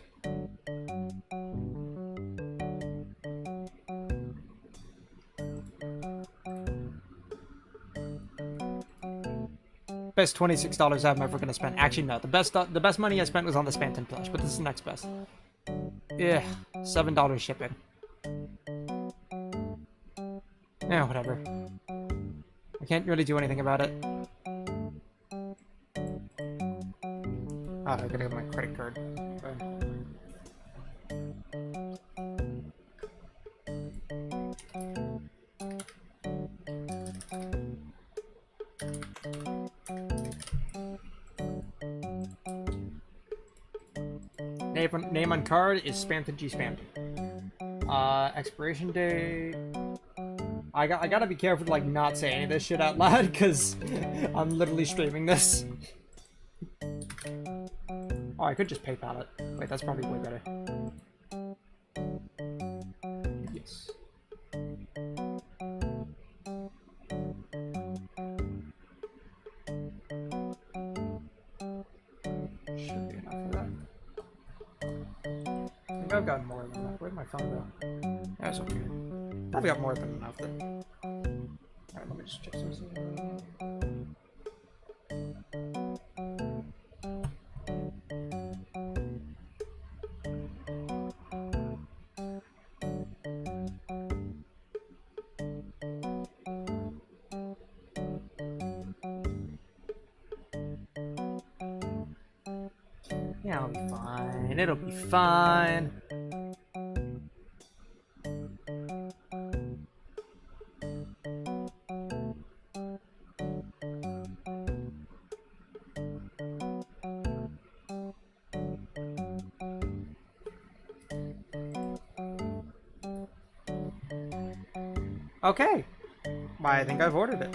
Best $26 I'm ever gonna spend. Actually, no. The best money I spent was on the Spamton plush, but this is the next best. Yeah, $7 shipping. Yeah, whatever. I can't really do anything about it. Oh, I gotta get my credit card. Name on card is spam to G spammed. Expiration date. I gotta be careful to like not say any of this shit out loud because I'm literally streaming this. Oh, I could just PayPal it. Wait, that's probably way better. Yes. Should be enough for that. I think I've got more than enough. Where'd my phone go? That's okay. I've got more than enough then. Alright, let me just check something. Yeah, I'll be fine. It'll be fine. Okay. I think I've ordered it.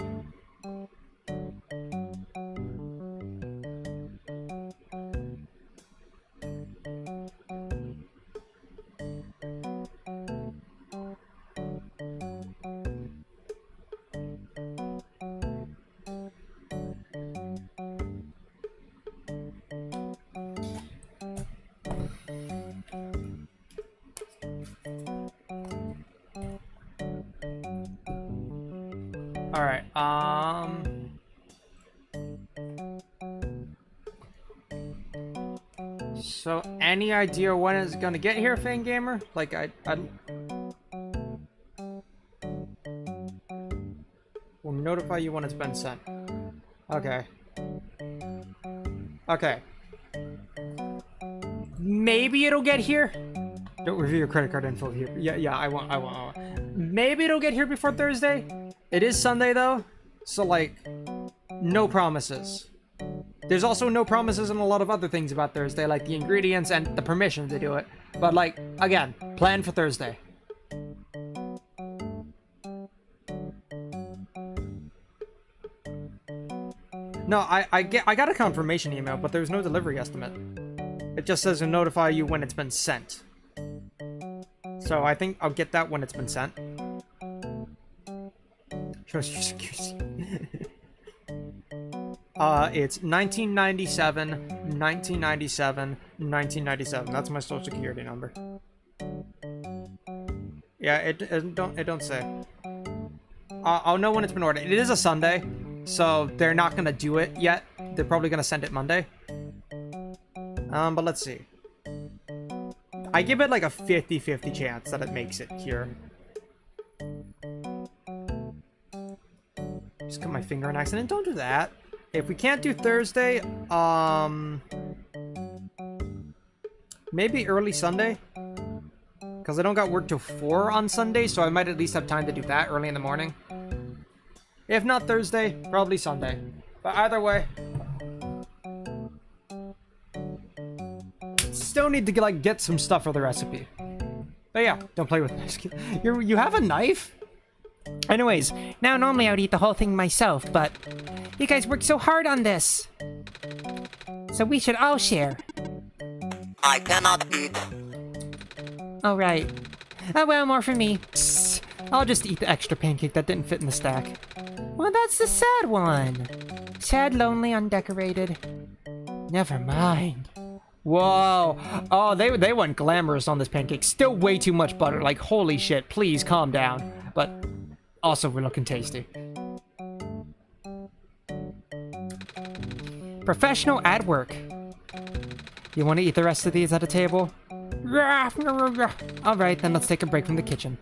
Alright, so any idea when it's gonna get here, Fangamer? Like, we'll notify you when it's been sent. Okay. Okay. Maybe it'll get here? Don't review your credit card info here. Yeah, I won't. Maybe it'll get here before Thursday? It is Sunday though, so like, no promises. There's also no promises on a lot of other things about Thursday, like the ingredients and the permission to do it. But like, again, plan for Thursday. No, I got a confirmation email, but there's no delivery estimate. It just says to notify you when it's been sent. So I think I'll get that when it's been sent. Shows your security. It's 1997, 1997, 1997. That's my social security number. Yeah, it don't say. I'll know when it's been ordered. It is a Sunday, so they're not gonna do it yet. They're probably gonna send it Monday. But let's see. I give it like a 50-50 chance that it makes it here. Just cut my finger on accident. Don't do that. If we can't do Thursday, maybe early Sunday. Because I don't got work till 4 on Sunday, so I might at least have time to do that early in the morning. If not Thursday, probably Sunday. But either way, still need to like get some stuff for the recipe. But yeah, don't play with knives. You have a knife? Anyways, now normally I would eat the whole thing myself, but you guys worked so hard on this. So we should all share. I cannot eat. All right. Oh well, more for me. Psst. I'll just eat the extra pancake that didn't fit in the stack. Well, that's the sad one. Sad, lonely, undecorated. Never mind. Whoa. Oh, they went glamorous on this pancake. Still way too much butter. Like, holy shit. Please calm down. But also, we're looking tasty. Professional at work. You want to eat the rest of these at a table? Alright, then let's take a break from the kitchen.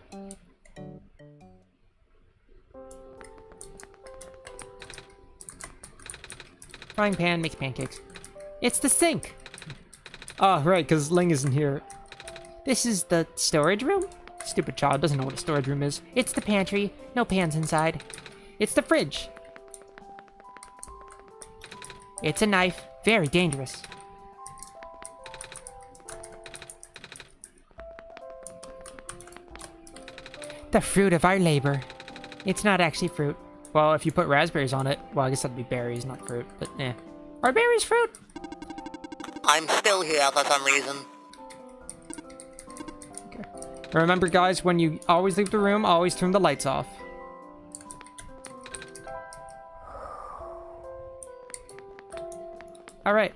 Frying pan makes pancakes. It's the sink. Oh, right, because Ling isn't here. This is the storage room? Stupid child doesn't know what a storage room is. It's the pantry. No pans inside. It's the fridge. It's a knife. Very dangerous. The fruit of our labor. It's not actually fruit. Well, if you put raspberries on it, well, I guess that'd be berries, not fruit, but eh. Are berries fruit? I'm still here for some reason. Okay. Remember, guys, when you always leave the room, always turn the lights off. Alright.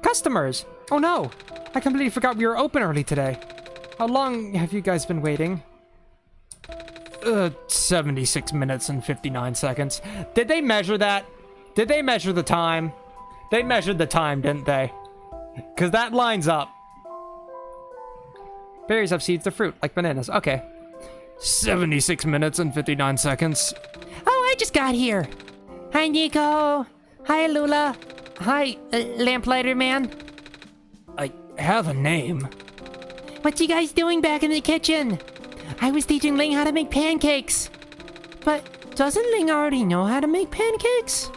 Customers! Oh no! I completely forgot we were open early today. How long have you guys been waiting? 76 minutes and 59 seconds. Did they measure that? Did they measure the time? They measured the time, didn't they? Because that lines up. Berries have seeds of fruit, like bananas. Okay. 76 minutes and 59 seconds. Oh, I just got here. Hi, Nico. Hi, Lula. Hi, Lamplighter Man. I have a name. What you guys doing back in the kitchen? I was teaching Ling how to make pancakes. But doesn't Ling already know how to make pancakes?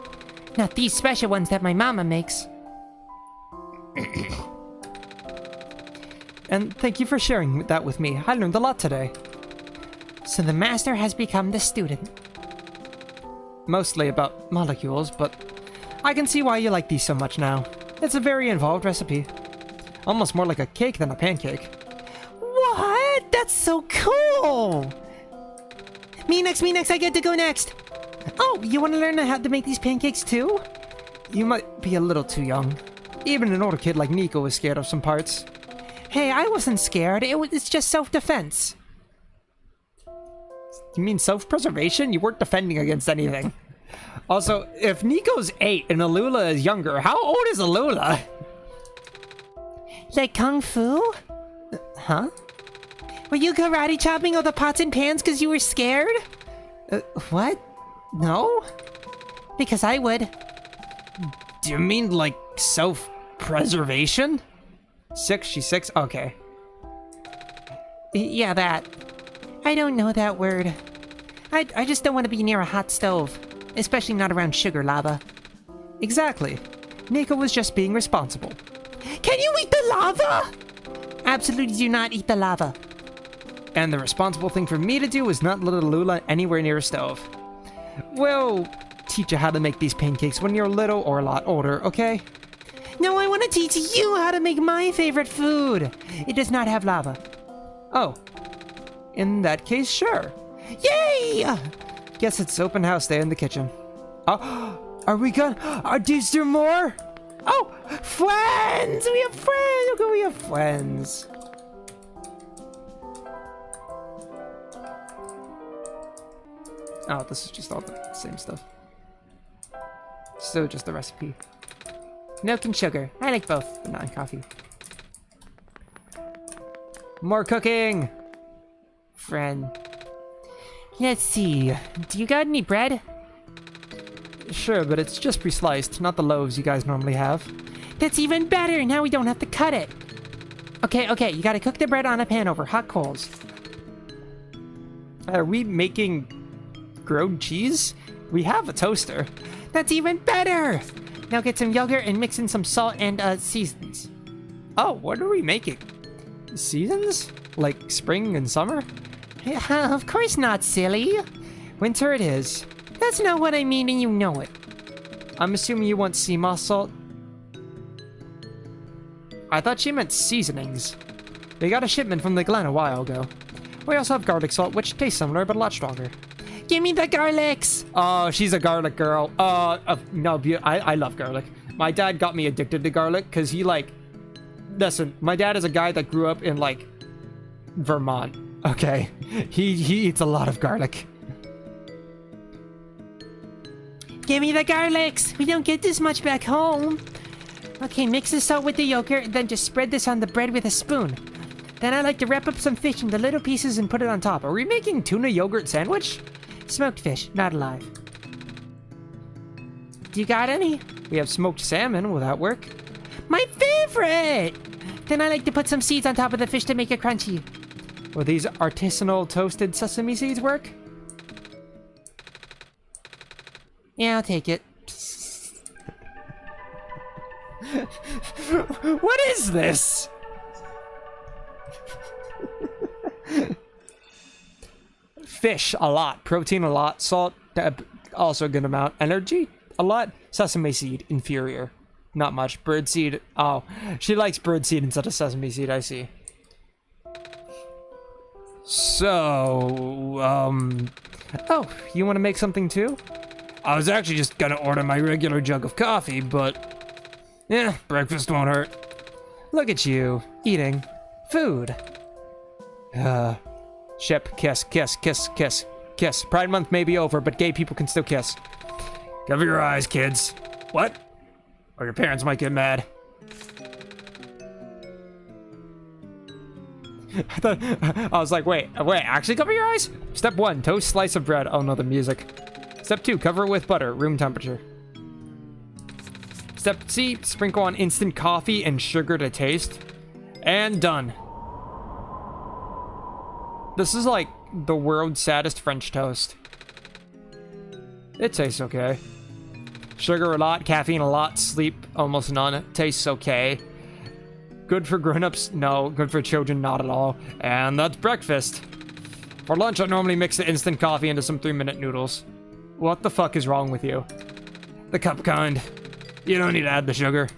Not these special ones that my mama makes. And thank you for sharing that with me. I learned a lot today. So the master has become the student. Mostly about molecules, but I can see why you like these so much now. It's a very involved recipe. Almost more like a cake than a pancake. What? That's so cool! Me next, I get to go next. Oh, you want to learn how to make these pancakes too? You might be a little too young. Even an older kid like Nico is scared of some parts. Hey, I wasn't scared. It's just self-defense. You mean self-preservation? You weren't defending against anything. Also, if Nico's 8 and Alula is younger, how old is Alula? Like Kung Fu? Huh? Were you karate chopping all the pots and pans because you were scared? What? No? Because I would. Do you mean like self-preservation? 6? She's 6? Okay. Yeah, that. I don't know that word. I just don't want to be near a hot stove. Especially not around sugar lava. Exactly. Nico was just being responsible. Can you eat the lava? Absolutely do not eat the lava. And the responsible thing for me to do is not let Alula anywhere near a stove. We'll teach you how to make these pancakes when you're little or a lot older, okay? No, I want to teach you how to make my favorite food. It does not have lava. Oh. In that case, sure. Yay! Guess it's open house day in the kitchen. Oh, are we gonna... Is there more? Oh, friends! We have friends! Look, we have friends. Oh, this is just all the same stuff. So just the recipe. Milk and sugar. I like both, but not in coffee. More cooking! Friend. Let's see. Do you got any bread? Sure, but it's just pre-sliced, not the loaves you guys normally have. That's even better! Now we don't have to cut it! Okay, you gotta cook the bread on a pan over hot coals. Are we making grilled cheese? We have a toaster. That's even better! Now get some yogurt and mix in some salt and seasons. Oh, what are we making? Seasons? Like spring and summer? Of course not, silly. Winter it is. That's not what I mean and you know it. I'm assuming you want sea moss salt? I thought she meant seasonings. We got a shipment from the Glen a while ago. We also have garlic salt, which tastes similar but a lot stronger. Give me the garlics! Oh, she's a garlic girl. No, I love garlic. My dad got me addicted to garlic because he listen, my dad is a guy that grew up in Vermont. Okay, he eats a lot of garlic. Give me the garlics! We don't get this much back home. Okay, mix the salt with the yogurt, then just spread this on the bread with a spoon. Then I like to wrap up some fish into little pieces and put it on top. Are we making tuna yogurt sandwich? Smoked fish, not alive. Do you got any? We have smoked salmon. Will that work? My favorite! Then I like to put some seeds on top of the fish to make it crunchy. Will these artisanal toasted sesame seeds work? Yeah, I'll take it. What is this? Fish, a lot. Protein, a lot. Salt, also a good amount. Energy, a lot. Sesame seed, inferior. Not much. Bird seed, oh. She likes bird seed instead of sesame seed, I see. So, oh, you want to make something too? I was actually just gonna order my regular jug of coffee, but yeah, breakfast won't hurt. Look at you, eating food. Ship, kiss, kiss, kiss, kiss, kiss. Pride Month may be over, but gay people can still kiss. Cover your eyes, kids. What? Or your parents might get mad. I was like, wait, actually cover your eyes? Step 1, toast slice of bread. Oh no, the music. Step 2, cover it with butter, room temperature. Step C, sprinkle on instant coffee and sugar to taste. And done. This is like the world's saddest French toast. It tastes okay. Sugar a lot, caffeine a lot, sleep almost none. It tastes okay. Good for grown-ups? No. Good for children? Not at all. And that's breakfast. For lunch, I normally mix the instant coffee into some 3-minute noodles. What the fuck is wrong with you? The cup kind. You don't need to add the sugar.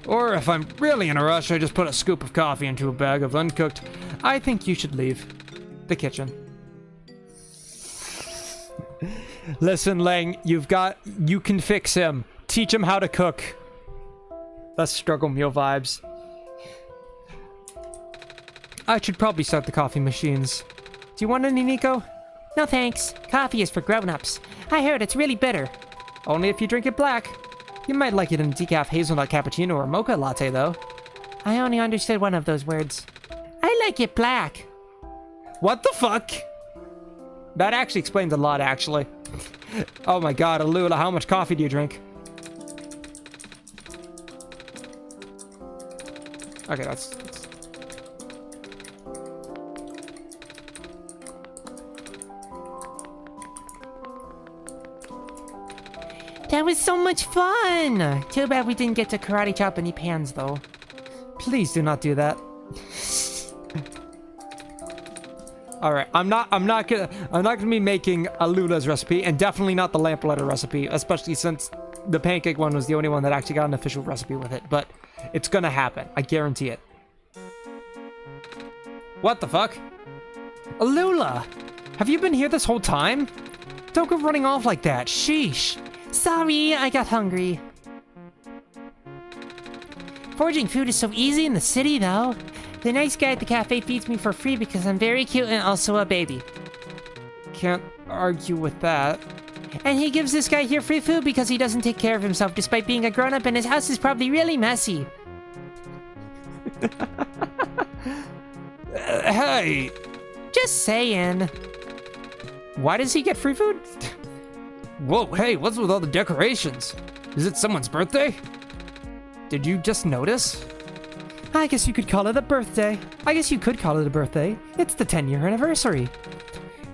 Or if I'm really in a rush, I just put a scoop of coffee into a bag of uncooked. I think you should leave the kitchen. Listen, Lang, you can fix him. Teach him how to cook. That's struggle meal vibes. I should probably start the coffee machines. Do you want any, Nico? No thanks. Coffee is for grown-ups. I heard it's really bitter. Only if you drink it black. You might like it in a decaf hazelnut cappuccino or mocha latte, though. I only understood one of those words. I like it black. What the fuck? That actually explains a lot, actually. Oh my god, Alula, how much coffee do you drink? Okay, that's... That was so much fun! Too bad we didn't get to karate chop any pans, though. Please do not do that. All right, I'm not gonna be making Alula's recipe, and definitely not the lamplighter recipe, especially since the pancake one was the only one that actually got an official recipe with it. But it's gonna happen, I guarantee it. What the fuck? Alula, have you been here this whole time? Don't go running off like that. Sheesh. Sorry, I got hungry. Foraging food is so easy in the city, though. The nice guy at the cafe feeds me for free because I'm very cute and also a baby. Can't argue with that. And he gives this guy here free food because he doesn't take care of himself despite being a grown-up and his house is probably really messy. Hey! Just saying. Why does he get free food? Whoa, hey, what's with all the decorations? Is it someone's birthday? Did you just notice? I guess you could call it a birthday. It's the 10-year anniversary.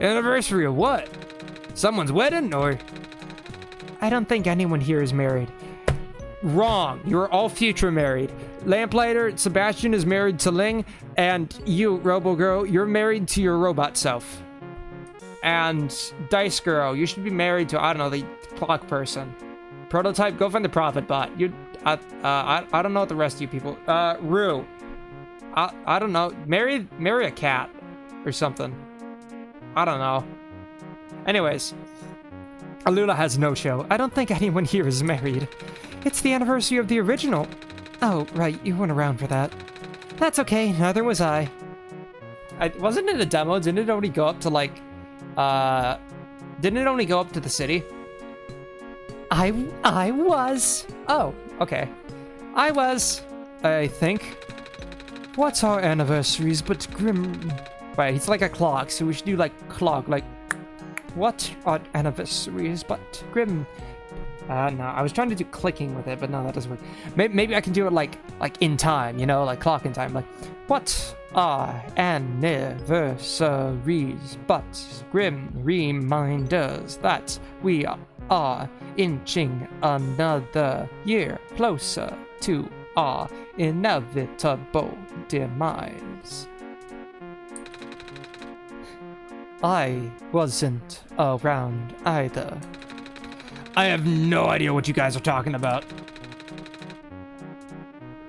Anniversary of what? Someone's wedding, or? I don't think anyone here is married. Wrong. You're all future married. Lamplighter, Sebastian is married to Ling, and you, Robo-Girl, you're married to your robot self. And Dice Girl, you should be married to, I don't know, the clock person. Prototype, go find the Prophet Bot. I don't know what the rest of you people... Rue. I don't know. Marry a cat. Or something. I don't know. Anyways. Alula has no show. I don't think anyone here is married. It's the anniversary of the original. Oh, right. You weren't around for that. That's okay. Neither was I. Wasn't it a demo? Didn't it only go up to, like... Didn't it only go up to the city? I was. Oh, okay. I was, I think. What's our anniversaries but grim? Wait, it's like a clock, so we should do like clock, like what are anniversaries but grim? No, I was trying to do clicking with it, but no, that doesn't work. Maybe I can do it like in time, you know, like clock in time. Like, what are anniversaries but grim reminders that we are inching another year closer to our inevitable demise? I wasn't around either. I have no idea what you guys are talking about.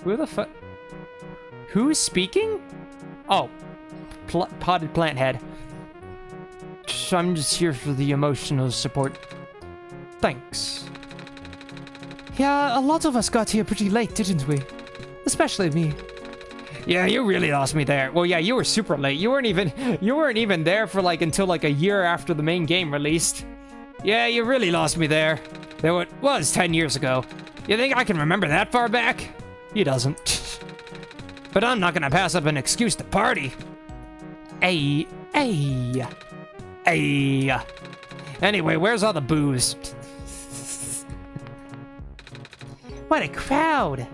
Who the fuck? Who's speaking? Oh, potted plant head. I'm just here for the emotional support. Thanks. Yeah, a lot of us got here pretty late, didn't we? Especially me. Yeah, you really lost me there. Well, yeah, you were super late. You weren't even there for like until like a year after the main game released. Yeah, you really lost me there. It was 10 years ago. You think I can remember that far back? He doesn't. But I'm not gonna pass up an excuse to party. Ay. Anyway, where's all the booze? What a crowd!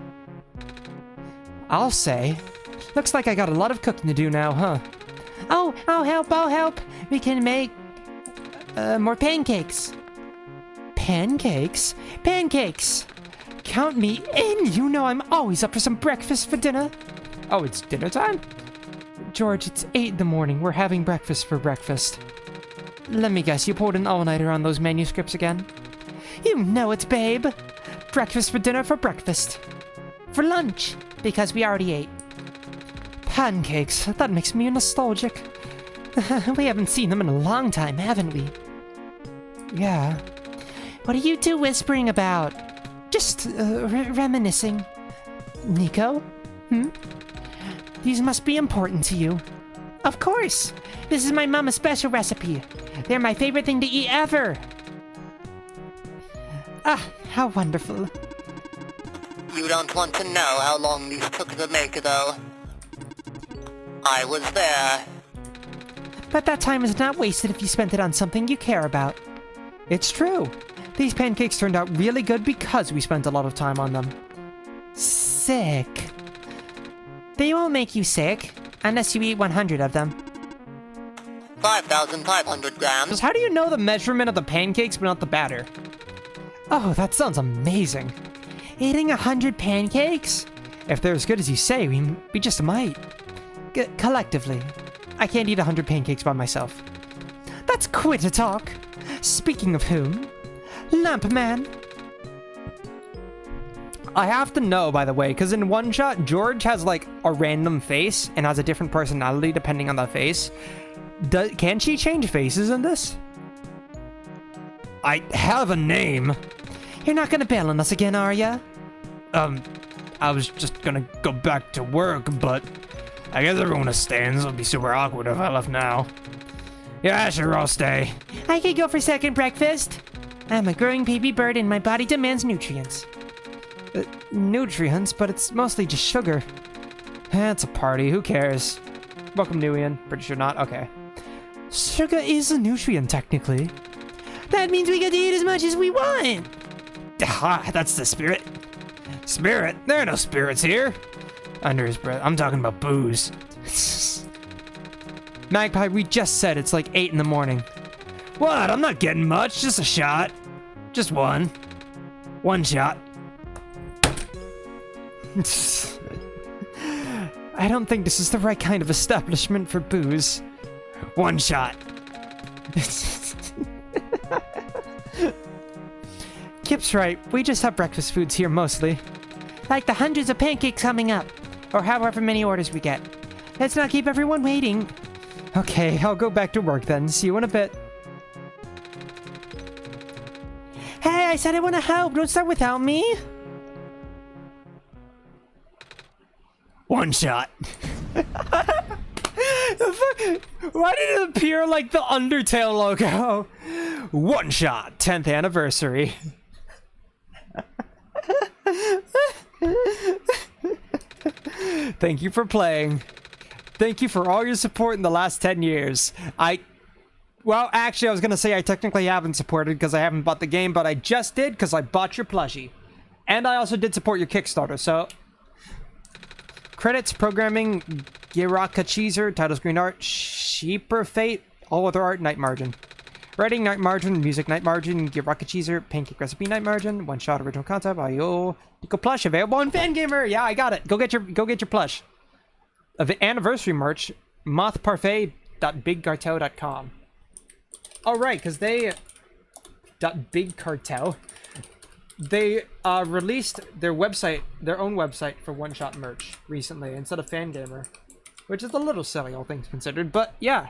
I'll say. Looks like I got a lot of cooking to do now, huh? Oh, I'll help. We can make more pancakes. Pancakes? Pancakes! Count me in! You know I'm always up for some breakfast for dinner. Oh, it's dinner time? George, it's 8 in the morning. We're having breakfast for breakfast. Let me guess, you poured an all-nighter on those manuscripts again? You know it, babe. Breakfast for dinner for breakfast. For lunch, because we already ate. Pancakes, that makes me nostalgic. We haven't seen them in a long time, haven't we? Yeah. What are you two whispering about? Just reminiscing. Nico? These must be important to you. Of course! This is my mama's special recipe. They're my favorite thing to eat ever. Ah, how wonderful. You don't want to know how long these took to make, though. I was there. But that time is not wasted if you spent it on something you care about. It's true. These pancakes turned out really good because we spent a lot of time on them. Sick. They won't make you sick, unless you eat 100 of them. 5,500 grams. How do you know the measurement of the pancakes but not the batter? Oh, that sounds amazing. Eating 100 pancakes? If they're as good as you say, we just might. Collectively. I can't eat 100 pancakes by myself. That's quit a talk. Speaking of whom, Lamp Man. I have to know, by the way, because in one shot, George has like a random face and has a different personality depending on that face. Can she change faces in this? I have a name. You're not gonna bail on us again, are ya? I was just gonna go back to work, but I guess everyone understands. It'll be super awkward if I left now. Yeah, sure, I'll stay. I could go for second breakfast. I'm a growing baby bird and my body demands nutrients. Nutrients, but it's mostly just sugar. It's a party, who cares? Welcome, Newian. Pretty sure not. Okay. Sugar is a nutrient, technically. That means we get to eat as much as we want. Ah, that's the spirit. Spirit? There are no spirits here. Under his breath. I'm talking about booze. Magpie, we just said it's like 8 in the morning. What? I'm not getting much. Just a shot. Just one. One shot. I don't think this is the right kind of establishment for booze. One shot. Kip's right. We just have breakfast foods here mostly. Like the hundreds of pancakes coming up. Or however many orders we get. Let's not keep everyone waiting. Okay, I'll go back to work then. See you in a bit. Hey, I said I want to help. Don't start without me. One shot. Why did it appear like the Undertale logo? One shot, 10th anniversary. Thank you for playing. Thank you for all your support in the last 10 years. Well, actually, I was going to say I technically haven't supported because I haven't bought the game, but I just did because I bought your plushie. And I also did support your Kickstarter, so... Credits, programming, Giraka Cheeser, titles, green art, Sheeper Fate, all other art, night margin. Writing, night margin, music, night margin, Giraka Cheeser, Pancake recipe, night margin, one shot, original concept, IO, Nico plush, available on Fangamer. Yeah, I got it. Go get your plush. Of anniversary merch, mothparfait.bigcartel.com. Oh, right, because they... .bigcartel. They released their website, their own website for one-shot merch recently instead of Fangamer, which is a little silly, all things considered, but yeah.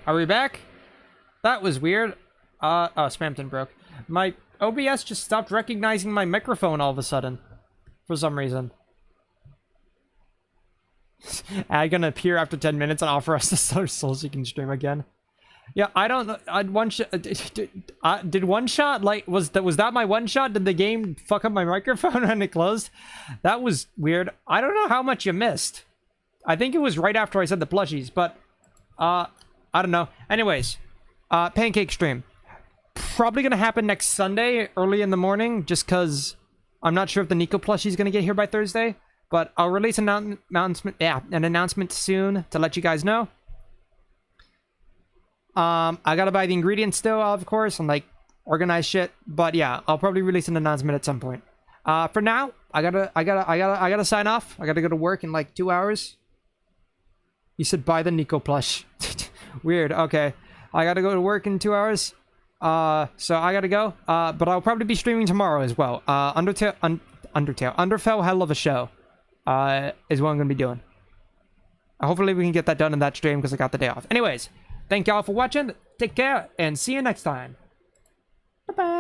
Are we back? That was weird. Oh, Spamton broke. My OBS just stopped recognizing my microphone all of a sudden. For some reason. I'm gonna appear after 10 minutes and offer us the Star Souls so you can stream again. Yeah, I don't know. Did one shot, like, was that my one shot? Did the game fuck up my microphone when it closed? That was weird. I don't know how much you missed. I think it was right after I said the plushies, but, I don't know. Anyways, Pancake stream. Probably gonna happen next Sunday, early in the morning, just cause I'm not sure if the Nico plushie is gonna get here by Thursday. But I'll release an announcement soon to let you guys know. I gotta buy the ingredients still, of course, and like organize shit. But yeah, I'll probably release an announcement at some point. For now, I gotta sign off. I gotta go to work in like 2 hours. You said buy the Nico plush. Weird. Okay, I gotta go to work in 2 hours. So I gotta go. But I'll probably be streaming tomorrow as well. Undertale, hell of a show. Is what I'm gonna be doing. Hopefully we can get that done in that stream because I got the day off. Anyways, thank y'all for watching. Take care and see you next time. Bye bye.